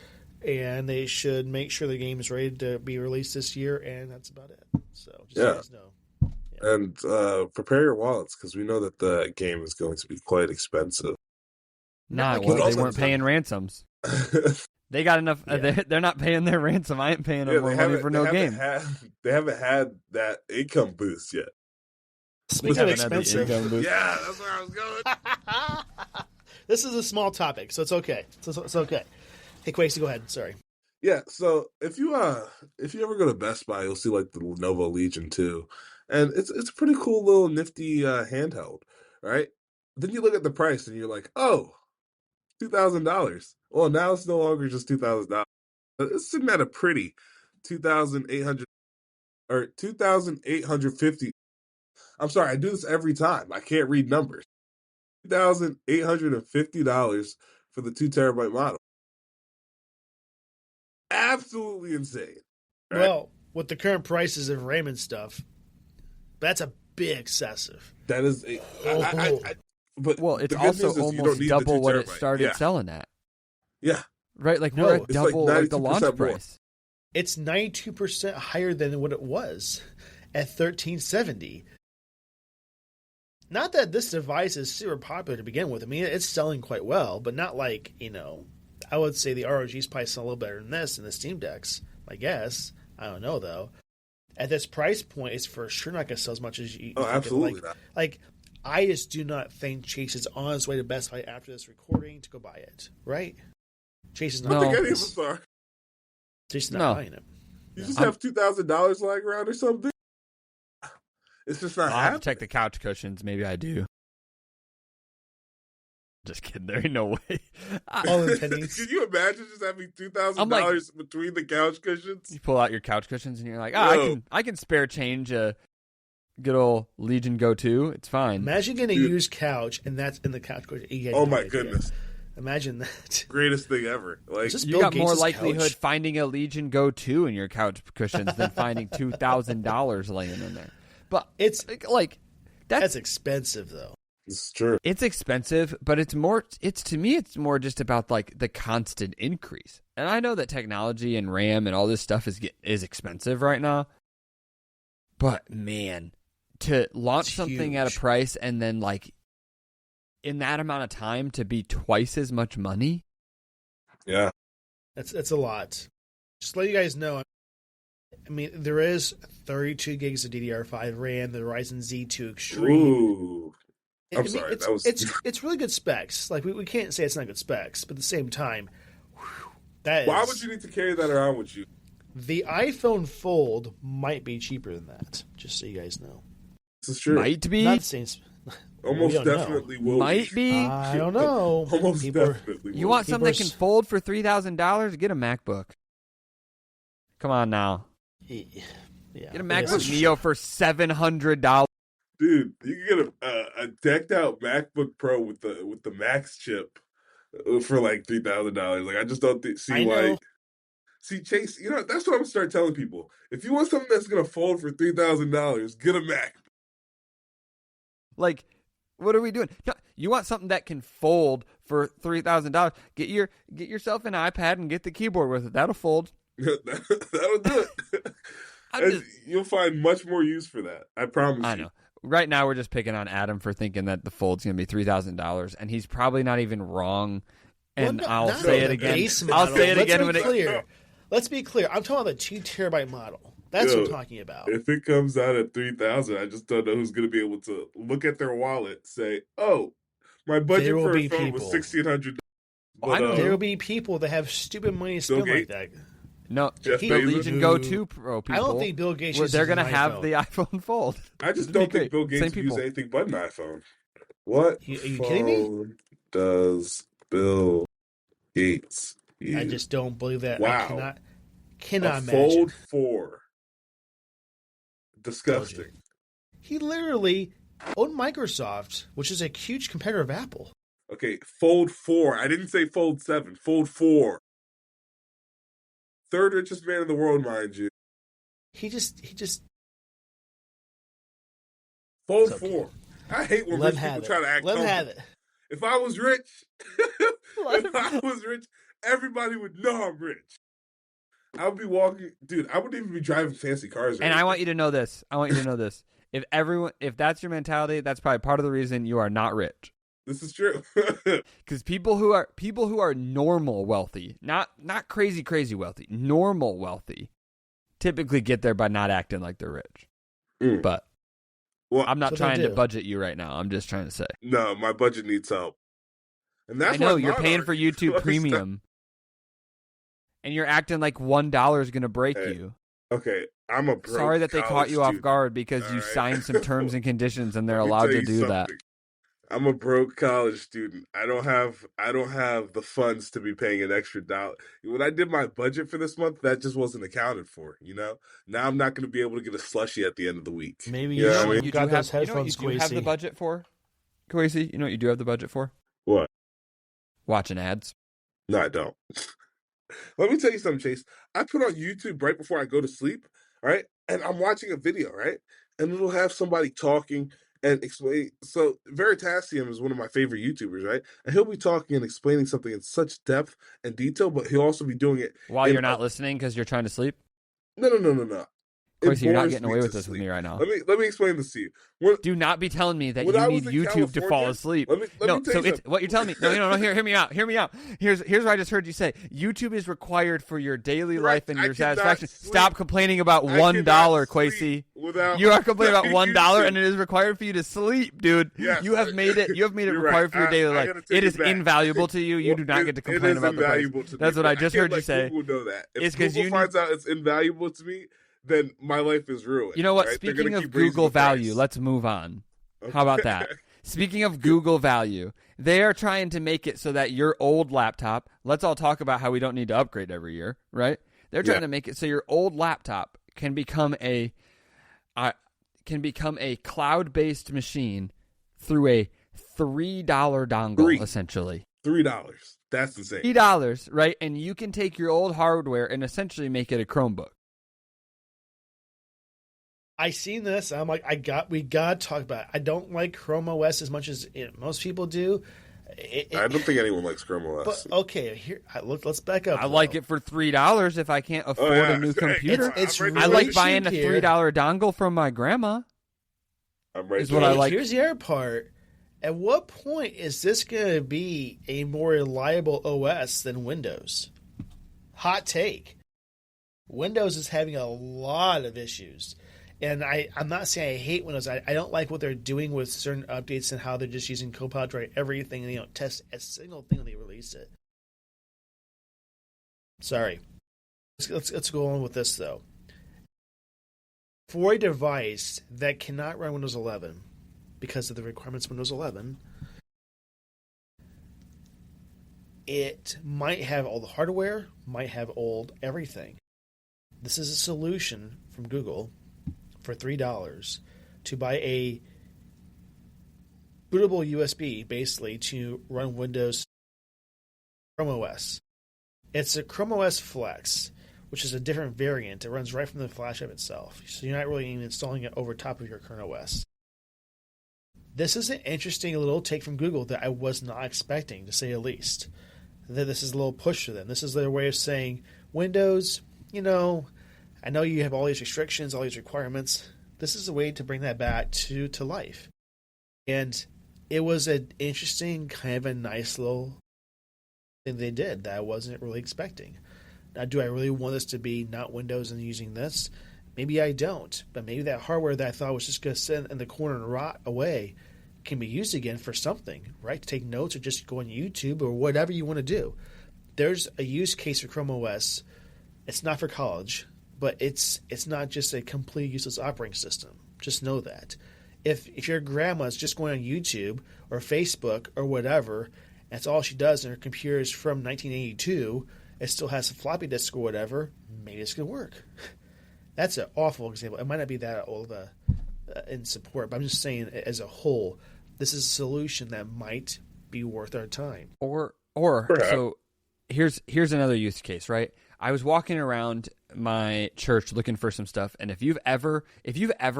And they should make sure the game is ready to be released this year, and that's about it. So, just so you guys know. Yeah. And prepare your wallets, because we know that the game is going to be quite expensive. Nah, well, they weren't paying ransoms. They got enough. Yeah. They're not paying their ransom. I ain't paying them more money for no game. They haven't had that income boost yet. Speaking of expensive, yeah, that's where I was going. This is a small topic, so it's okay. It's okay. Hey, Quasey, go ahead. Sorry. Yeah, so if you ever go to Best Buy, you'll see like the Lenovo Legion 2, and it's a pretty cool little nifty handheld, right? Then you look at the price and you're like, oh, $2,000. Well, now it's no longer just $2,000. It's sitting at a pretty $2,800 or $2,850. I'm sorry, I do this every time. I can't read numbers. $2,850 for the 2 terabyte model. Absolutely insane. Right? Well, with the current prices of Raymond stuff, that's a bit excessive. That is but well, it's also almost double what it started selling at. Yeah. Right? Like we're at double like the launch price. It's 92% higher than what it was at $1,370. Not that this device is super popular to begin with. I mean, it's selling quite well, but not like, I would say the ROG's probably sell a little better than this in the Steam Decks, I guess. I don't know, though. At this price point, it's for sure not going to sell as much as you. Oh, absolutely not. Not. Like, I just do not think Chase is on his way to Best Buy after this recording to go buy it. Right? Chase is not. I don't think buying any of this. us are. Chase is not buying it. You just have $2,000 lying around or something. It's just not I'll have happening. to check the couch cushions. Maybe I do. Just kidding. There ain't no way. All in pennies. Can you imagine just having $2,000 between the couch cushions? You pull out your couch cushions and you're like, I can spare change a good old Legion Go 2. It's fine. Imagine getting a used couch and that's in the couch cushion. Oh my goodness. Imagine that. Greatest thing ever. Like, you got more likelihood finding a Legion Go 2 in your couch cushions than finding $2,000 laying in there. But it's like that's expensive though. It's true. It's expensive, but it's more just about like the constant increase. And I know that technology and RAM and all this stuff is expensive right now. But man, to launch something at a price and then like in that amount of time to be twice as much money. Yeah. That's a lot. Just to let you guys know, I mean, there is 32 gigs of DDR5 RAM, the Ryzen Z2 Extreme. Ooh. I'm sorry. It's really good specs. Like, we can't say it's not good specs, but at the same time, why would you need to carry that around with you? The iPhone Fold might be cheaper than that, just so you guys know. This is true. Might be. Not saying... Almost definitely will Might be. I don't know. Almost definitely. You want something that can fold for $3,000? Get a MacBook. Come on now. Yeah. Get a MacBook Neo for $700. Dude, you can get a decked out MacBook Pro with the Max chip for like $3,000. Like, I just don't see why. See, Chase, you know, that's what I'm gonna start telling people. If you want something that's gonna fold for $3,000, get a Mac. Like, what are we doing? No, you want something that can fold for $3,000? Get yourself an iPad and get the keyboard with it. That'll fold. That'll do it. You'll find much more use for that. I promise you. I know. Right now, we're just picking on Adam for thinking that the fold's going to be $3,000, and he's probably not even wrong. And I'll say it again. I'll say it again when it. Let's be clear. I'm talking about the 2 terabyte model. That's what I'm talking about. If it comes out at $3,000, I just don't know who's going to be able to look at their wallet, say, "Oh, my budget for a phone was $1,600." I know there will be people that have stupid money to spend like that. No, the Legion Go 2 Pro people. I don't think Bill Gates. They're going to have the iPhone Fold. I just don't think Bill Gates will use anything but an iPhone. What? Are you kidding me? Does Bill Gates use? I just don't believe that. Wow. I cannot imagine. Fold 4. Disgusting. He literally owned Microsoft, which is a huge competitor of Apple. Okay, Fold 4. I didn't say Fold 7. Fold 4. Third richest man in the world, mind you. He just Fold 4. I hate when rich people try to act. Let him have it. If I was rich, everybody would know I'm rich. I would be walking, dude. I wouldn't even be driving fancy cars. And I want you to know this. If that's your mentality, that's probably part of the reason you are not rich. This is true. Because people who are normal wealthy, not crazy wealthy, normal wealthy, typically get there by not acting like they're rich. But I'm not trying to budget you right now. I'm just trying to say. No, my budget needs help. And that's I know you're paying for YouTube Premium, and you're acting like $1 is going to break you. Okay, I'm a broke sorry that they caught you student. off guard because you signed some terms and conditions, and they're allowed to do that. I'm a broke college student. I don't have the funds to be paying an extra $1. When I did my budget for this month, that just wasn't accounted for. You know, now I'm not going to be able to get a slushie at the end of the week. Maybe you got those headphones. You have the budget for, Kwesi? You know what you do have the budget for? What? Watching ads. No, I don't. Let me tell you something, Chase. I put on YouTube right before I go to sleep, right? And I'm watching a video, right? And it'll have somebody talking and explain. So Veritasium is one of my favorite YouTubers, right? And he'll be talking and explaining something in such depth and detail, but he'll also be doing it while you're not listening because you're trying to sleep. No. Quincy, you're not bores getting me away to with this with sleep. me right now. Let me explain this to you. Do not be telling me that when you I need was in YouTube to fall California- asleep. Let me No, tell you so it's something. what you're telling me. No. Hear me out. Hear me out. Here's what I just heard you say. YouTube is required for your daily life and I your cannot satisfaction. sleep. Stop complaining about I $1, cannot Quasi. sleep without You are complaining about $1, YouTube. and it is required for you to sleep, dude. Yes. You have made it. You have made it You're required right. for your daily I life. gotta take It is back. invaluable to you. You Well, do not get to complain it is about the price. invaluable to me, That's what but I just can't heard you let say. Google know that. If It's 'cause Google you finds out it's invaluable to me, then my life is ruined. You know what? Right? They're Speaking gonna of keep raising Google the price. value, let's move on. How about that? Speaking of Google value, they are trying to make it so that your old laptop, let's all talk about how we don't need to upgrade every year, right? They're trying to make it so your old laptop can become a cloud-based machine through a $3 dongle, essentially. $3. That's insane. $3, right? And you can take your old hardware and essentially make it a Chromebook. I seen this. I'm like, we got to talk about it. I don't like Chrome OS as much as most people do. I don't think anyone likes Chrome OS. But okay, let's back up. I like it for $3 if I can't afford a new computer. It's I really like buying a cheap $3 dongle from my grandma. I'm right is there. what I like. Here's the other part. At what point is this going to be a more reliable OS than Windows? Hot take. Windows is having a lot of issues. And I'm not saying I hate Windows. I don't like what they're doing with certain updates and how they're just using Copilot to write everything and they don't test a single thing when they release it. Sorry. Let's go on with this, though. For a device that cannot run Windows 11 because of the requirements of Windows 11, it might have all the hardware, might have old everything. This is a solution from Google for $3 to buy a bootable USB, basically, to run Windows Chrome OS. It's a Chrome OS Flex, which is a different variant. It runs right from the flash drive itself, so you're not really even installing it over top of your current OS. This is an interesting little take from Google that I was not expecting, to say the least. That this is a little push for them. This is their way of saying, Windows, I know you have all these restrictions, all these requirements. This is a way to bring that back to life. And it was an interesting, kind of a nice little thing they did that I wasn't really expecting. Now, do I really want this to be not Windows and using this? Maybe I don't. But maybe that hardware that I thought was just going to sit in the corner and rot away can be used again for something, right? To take notes or just go on YouTube or whatever you want to do. There's a use case for Chrome OS. It's not for college. But it's not just a complete useless operating system. Just know that. If your grandma's just going on YouTube or Facebook or whatever, that's all she does, and her computer is from 1982, it still has a floppy disk or whatever, maybe it's going to work. That's an awful example. It might not be that old in support, but I'm just saying as a whole, this is a solution that might be worth our time. Or so here's another use case, right? I was walking around my church looking for some stuff, and if you've ever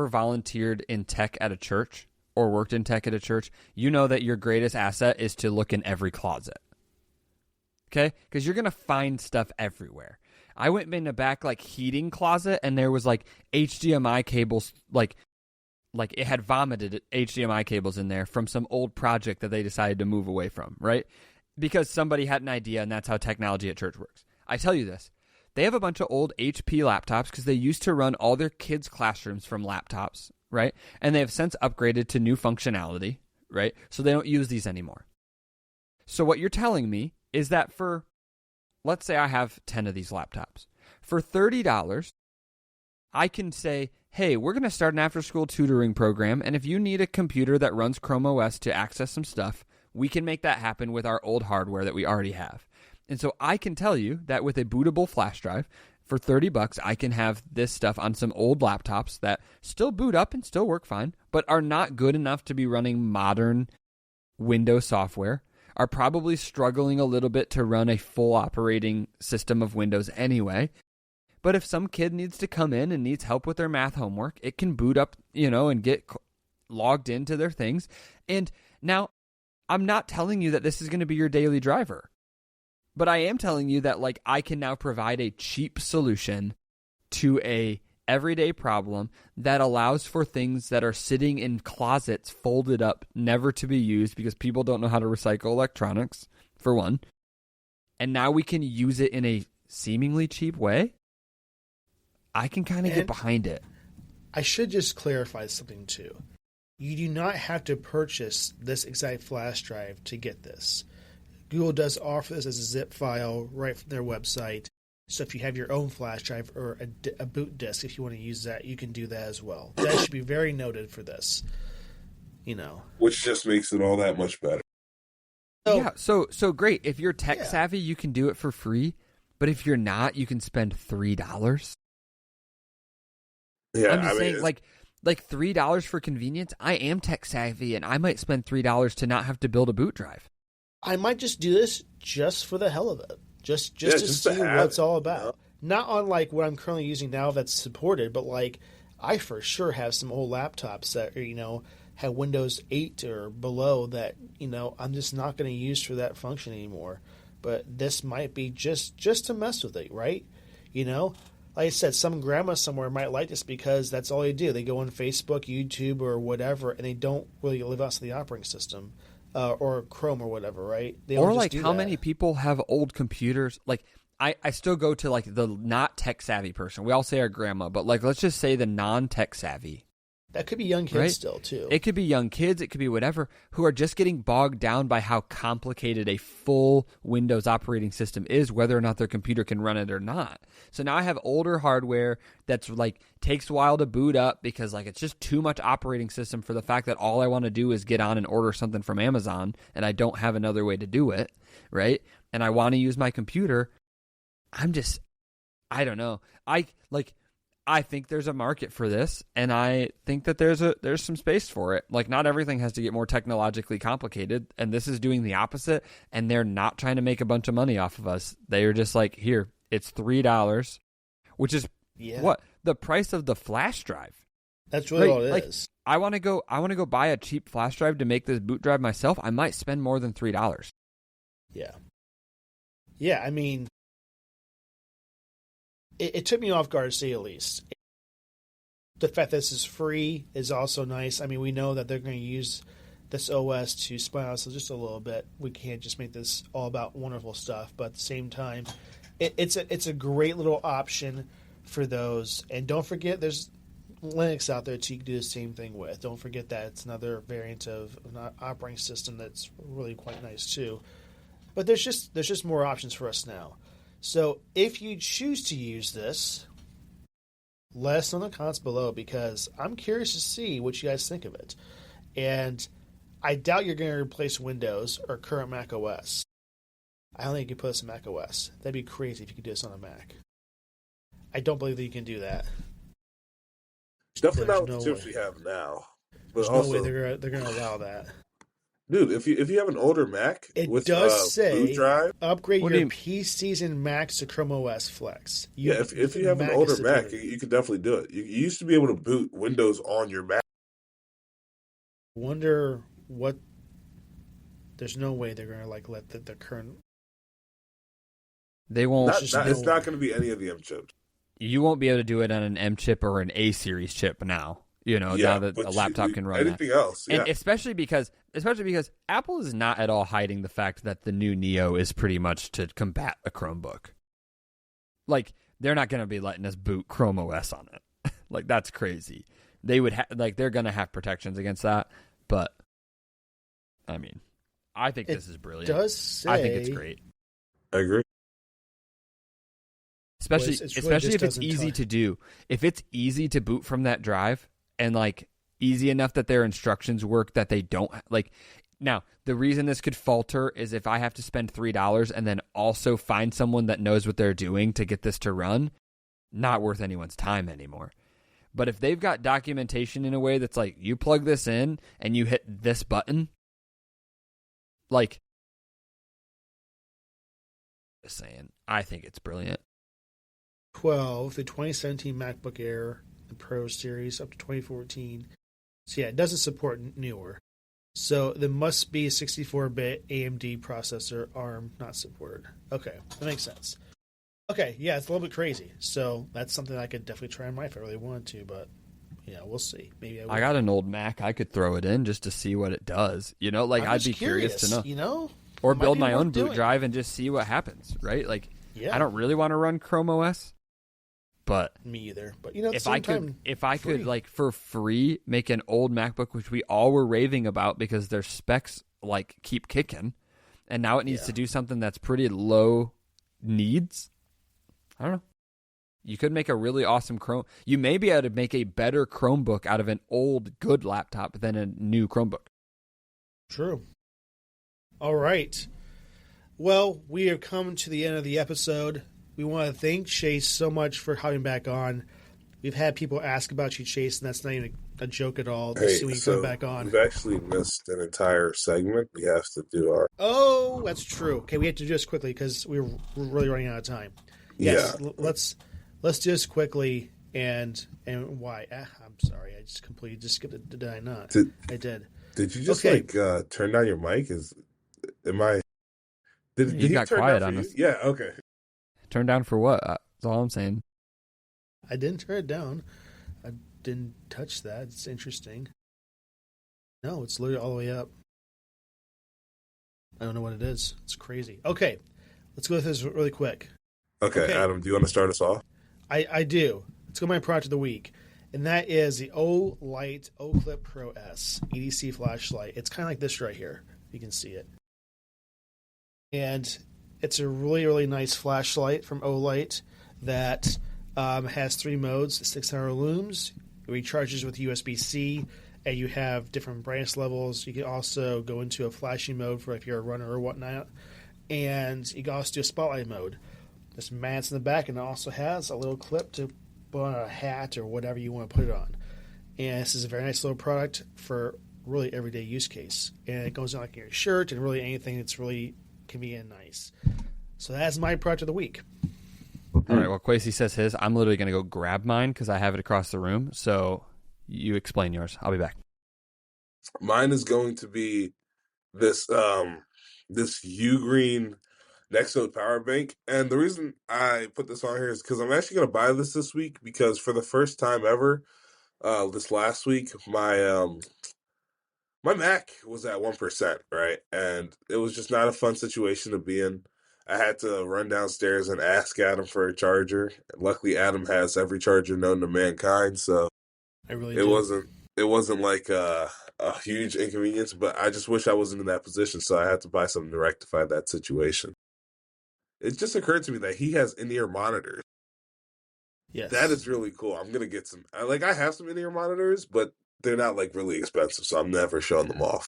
volunteered in tech at a church or worked in tech at a church, you know that your greatest asset is to look in every closet. Okay? Because you're going to find stuff everywhere. I went in the back heating closet, and there was HDMI cables, like it had vomited HDMI cables in there from some old project that they decided to move away from, right? Because somebody had an idea, and that's how technology at church works. I tell you this. They have a bunch of old HP laptops because they used to run all their kids' classrooms from laptops, right? And they have since upgraded to new functionality, right? So they don't use these anymore. So what you're telling me is that let's say I have 10 of these laptops. For $30, I can say, hey, we're going to start an after-school tutoring program, and if you need a computer that runs Chrome OS to access some stuff, we can make that happen with our old hardware that we already have. And so I can tell you that with a bootable flash drive, for $30, I can have this stuff on some old laptops that still boot up and still work fine, but are not good enough to be running modern Windows software, are probably struggling a little bit to run a full operating system of Windows anyway. But if some kid needs to come in and needs help with their math homework, it can boot up, and get logged into their things. And now, I'm not telling you that this is going to be your daily driver. But I am telling you that I can now provide a cheap solution to a everyday problem that allows for things that are sitting in closets folded up, never to be used because people don't know how to recycle electronics, for one. And now we can use it in a seemingly cheap way. I can kind of get behind it. I should just clarify something too. You do not have to purchase this exact flash drive to get this. Google does offer this as a zip file right from their website. So if you have your own flash drive or a boot disk, if you want to use that, you can do that as well. That should be very noted for this. Which just makes it all that much better. So great. If you're tech savvy, you can do it for free. But if you're not, you can spend $3. Yeah, I'm just saying, like $3 for convenience. I am tech savvy, and I might spend $3 to not have to build a boot drive. I might just do this just for the hell of it, just to see what it's all about. Not on like what I'm currently using now that's supported, but like I for sure have some old laptops that have Windows 8 or below that I'm just not going to use for that function anymore. But this might be just to mess with it, right? Like I said, some grandma somewhere might like this because that's all they do. They go on Facebook, YouTube, or whatever, and they don't really live outside the operating system or Chrome or whatever, right? Or like how many people have old computers? Like I still go to like the not tech savvy person. We all say our grandma, but like let's just say the non tech savvy. That could be young kids, right? Still, too. It could be young kids. It could be whatever, who are just getting bogged down by how complicated a full Windows operating system is, whether or not their computer can run it or not. So now I have older hardware that's like takes a while to boot up because like it's just too much operating system for the fact that all I want to do is get on and order something from Amazon and I don't have another way to do it, right? And I want to use my computer. I don't know. I think there's a market for this, and I think that there's some space for it. Like, not everything has to get more technologically complicated, and this is doing the opposite, and they're not trying to make a bunch of money off of us. They are just like, here, it's $3, which is what? The price of the flash drive. That's really all it is. I want to go buy a cheap flash drive to make this boot drive myself. I might spend more than $3. Yeah. Yeah, I mean, it took me off guard to say the least. The fact that this is free is also nice. I mean, we know that they're going to use this OS to spy on us just a little bit. We can't just make this all about wonderful stuff, but at the same time, it's a great little option for those. And don't forget, there's Linux out there too you can do the same thing with. Don't forget that it's another variant of an operating system that's really quite nice too. But there's just more options for us now. So if you choose to use this, let us know in the comments below because I'm curious to see what you guys think of it. And I doubt you're going to replace Windows or current Mac OS. I don't think you can put this in Mac OS. That'd be crazy if you could do this on a Mac. I don't believe that you can do that. Definitely not with the chips we have now. But there's no way they're going to allow that. Dude, if you have an older Mac with does say boot drive, upgrade your PCs and Macs to Chrome OS Flex. If you have an older Mac, you can definitely do it. You used to be able to boot Windows on your Mac. Wonder what. There's no way they're going to let the current. They won't. It's not going to be any of the M chips. You won't be able to do it on an M chip or an A series chip now. Now that a laptop can run anything else. Yeah. And especially because Apple is not at all hiding the fact that the new Neo is pretty much to combat a Chromebook. Like, they're not going to be letting us boot Chrome OS on it. Like, that's crazy. They would they're going to have protections against that. But, I mean, I think this is brilliant. I think it's great. I agree. Especially if it's easy to do. If it's easy to boot from that drive and like easy enough that their instructions work that they don't like. Now, the reason this could falter is if I have to spend $3 and then also find someone that knows what they're doing to get this to run, not worth anyone's time anymore. But if they've got documentation in a way that's like, you plug this in and you hit this button, like, just saying, I think it's brilliant. 12, the 2017 MacBook Air, the Pro Series up to 2014. So yeah, it doesn't support newer. So there must be a 64-bit AMD processor, ARM not supported. Okay, that makes sense. Okay, yeah, it's a little bit crazy. So that's something I could definitely try in my if I really wanted to, but we'll see. Maybe I will. I got an old Mac. I could throw it in just to see what it does. Like, I'm I'd just be curious to know. Or Might build be my own worth boot doing. drive and just see what happens, right? Like, Yeah. I don't really want to run Chrome OS, but Me either. But at the if same I time, could free. like for free make an old MacBook, which we all were raving about because their specs like keep kicking, and now it needs Yeah. to do something that's pretty low needs. I don't know. You could make a really awesome Chrome. You may be able to make a better Chromebook out of an old good laptop than a new Chromebook. True. All right. Well, we have come to the end of the episode. We want to thank Chase so much for having back on. We've had people ask about you, Chase, and that's not even a joke at all. To see when you come back on. we've actually missed an entire segment. We have to do our... Oh, that's true. Okay, we have to do this quickly because we're really running out of time. Yes, Yeah. let's do this quickly. And why? I'm sorry, I just completely skipped it. Did I not? I did. Did you just Okay. turn down your mic? Am I? Did You he got turn quiet down on for us. you? Yeah. Okay. Turn down for what? That's all I'm saying. I didn't turn it down. I didn't touch that. It's interesting. No, it's literally all the way up. I don't know what it is. It's crazy. Okay, let's go with this really quick. Okay, Adam, do you want to start us off? I do. Let's go with my product of the week. And that is the O-Light O-Clip Pro S EDC flashlight. It's kind of like this right here. You can see it. And it's a really, really nice flashlight from O-Light that has 3 modes, 600 looms, it recharges with USB-C, and you have different brightness levels. You can also go into a flashing mode for if you're a runner or whatnot. And you can also do a spotlight mode. This mats in the back, and it also has a little clip to put on a hat or whatever you want to put it on. And this is a very nice little product for really everyday use case. And it goes on like your shirt and really anything that's really convenient and nice. So that's my product of the week. All right, well, Quasi says his. I'm literally going to go grab mine because I have it across the room. So you explain yours. I'll be back. Mine is going to be this this Ugreen Nextnote power bank, and the reason I put this on here is because I'm actually going to buy this week because for the first time ever, this last week my Mac was at 1%, right, and it was just not a fun situation to be in. I had to run downstairs and ask Adam for a charger. Luckily, Adam has every charger known to mankind, so I really it do. wasn't like a huge inconvenience. But I just wish I wasn't in that position, so I had to buy something to rectify that situation. It just occurred to me that he has in-ear monitors. Yes. That is really cool. I'm gonna get some. I have some in-ear monitors, but they're not like really expensive, so I'm never showing them off.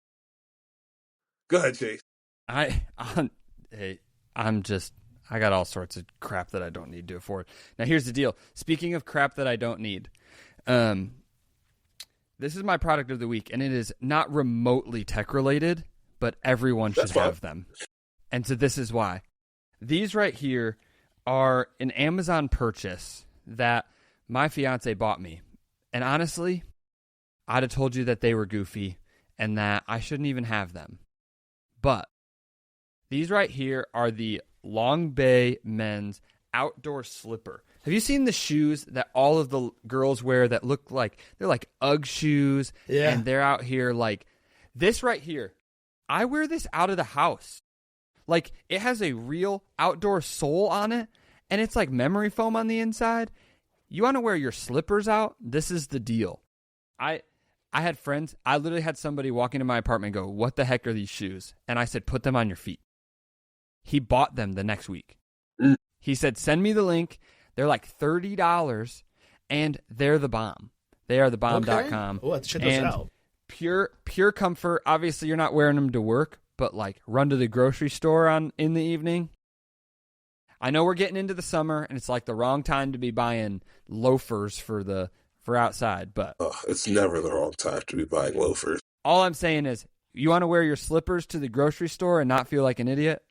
Go ahead, Chase. I got all sorts of crap that I don't need to afford. Now, here's the deal. Speaking of crap that I don't need, this is my product of the week, and it is not remotely tech related, but everyone should have them. And so this is why. These right here are an Amazon purchase that my fiance bought me. And honestly, I'd have told you that they were goofy and that I shouldn't even have them. But these right here are the Long Bay men's outdoor slipper. Have you seen the shoes that all of the girls wear that look like they're like Ugg shoes? Yeah. And they're out here like this right here. I wear this out of the house. Like it has a real outdoor sole on it and it's like memory foam on the inside. You want to wear your slippers out? This is the deal. I had friends. I literally had somebody walk into my apartment and go, "What the heck are these shoes?" And I said, "Put them on your feet." He bought them the next week. He said, "Send me the link." They're like $30 and they're the bomb. They are the bomb.com. Okay. Oh, let's check those out. Pure comfort. Obviously, you're not wearing them to work, but like run to the grocery store in the evening. I know we're getting into the summer and it's like the wrong time to be buying loafers for outside, but it's never the wrong time to be buying loafers. All I'm saying is, you want to wear your slippers to the grocery store and not feel like an idiot?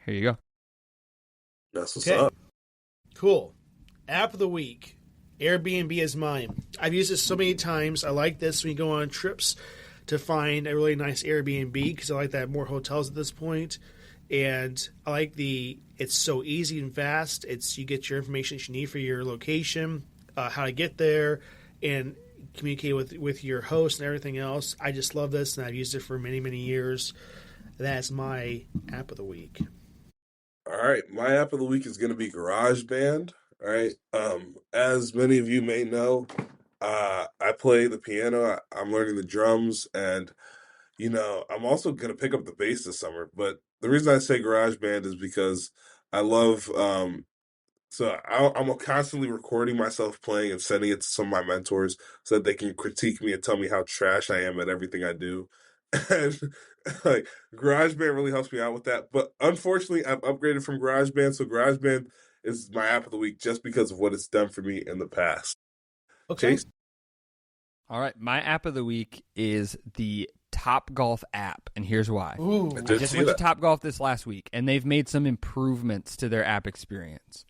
Here you go. That's what's up. Cool. App of the week. Airbnb is mine. I've used this so many times. I like this when you go on trips to find a really nice Airbnb because I like that more hotels at this point. And I like it's so easy and fast. You get your information that you need for your location, how to get there, and communicate with your host and everything else. I just love this, and I've used it for many, many years. That's my app of the week. All right, my app of the week is going to be GarageBand. All right, as many of you may know, I play the piano. I'm learning the drums, and I'm also going to pick up the bass this summer. But the reason I say GarageBand is because I love. I'm constantly recording myself playing and sending it to some of my mentors so that they can critique me and tell me how trash I am at everything I do. And like GarageBand really helps me out with that. But unfortunately, I've upgraded from GarageBand, so GarageBand is my app of the week just because of what it's done for me in the past. Okay. Chase? All right, my app of the week is the Topgolf app, and here's why. Ooh. I just went to Topgolf this last week, and they've made some improvements to their app experience.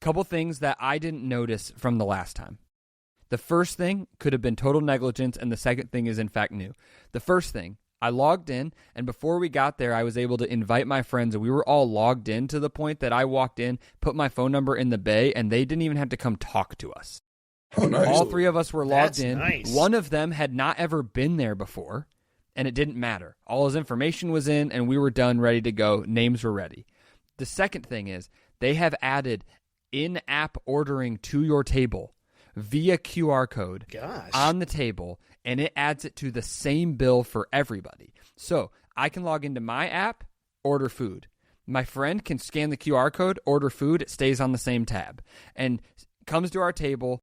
Couple things that I didn't notice from the last time. The first thing could have been total negligence, and the second thing is in fact new. The first thing, I logged in, and before we got there, I was able to invite my friends, and we were all logged in to the point that I walked in, put my phone number in the bay, and they didn't even have to come talk to us. Oh, nice. All three of us were logged That's in. nice. One of them had not ever been there before, and it didn't matter. All his information was in, and we were done, ready to go. Names were ready. The second thing is they have added in-app ordering to your table via QR code on the table, and it adds it to the same bill for everybody. So I can log into my app, order food. My friend can scan the QR code, order food. It stays on the same tab and comes to our table.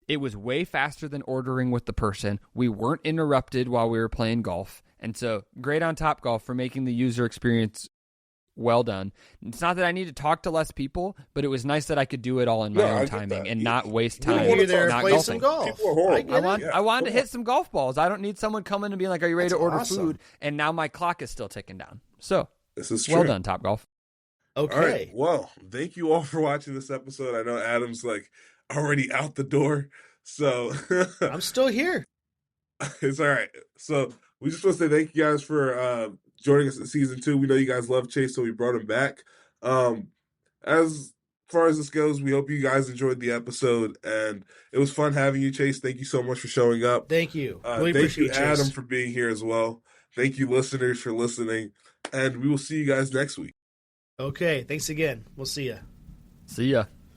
It was way faster than ordering with the person. We weren't interrupted while we were playing golf. And so great on Topgolf for making the user experience well done. It's not that I need to talk to less people, but it was nice that I could do it all in my own timing and not waste time not play golfing. some golf. People are horrible. I wanted to hit some golf balls. I don't need someone coming and being like, "Are you ready to order food?" And now my clock is still ticking down. So This is true. well done, Topgolf. Okay. All right. Well, thank you all for watching this episode. I know Adam's already out the door, so I'm still here. it's all right. So we just want to say thank you guys for joining us in season 2. We know you guys love Chase, so we brought him back. As far as this goes, we hope you guys enjoyed the episode, and it was fun having you, Chase. Thank you so much for showing up. Thank you. Really thank appreciate you, it, Adam, Chase. for being here as well. Thank you, listeners, for listening, and we will see you guys next week. Okay. Thanks again. We'll see ya. See ya.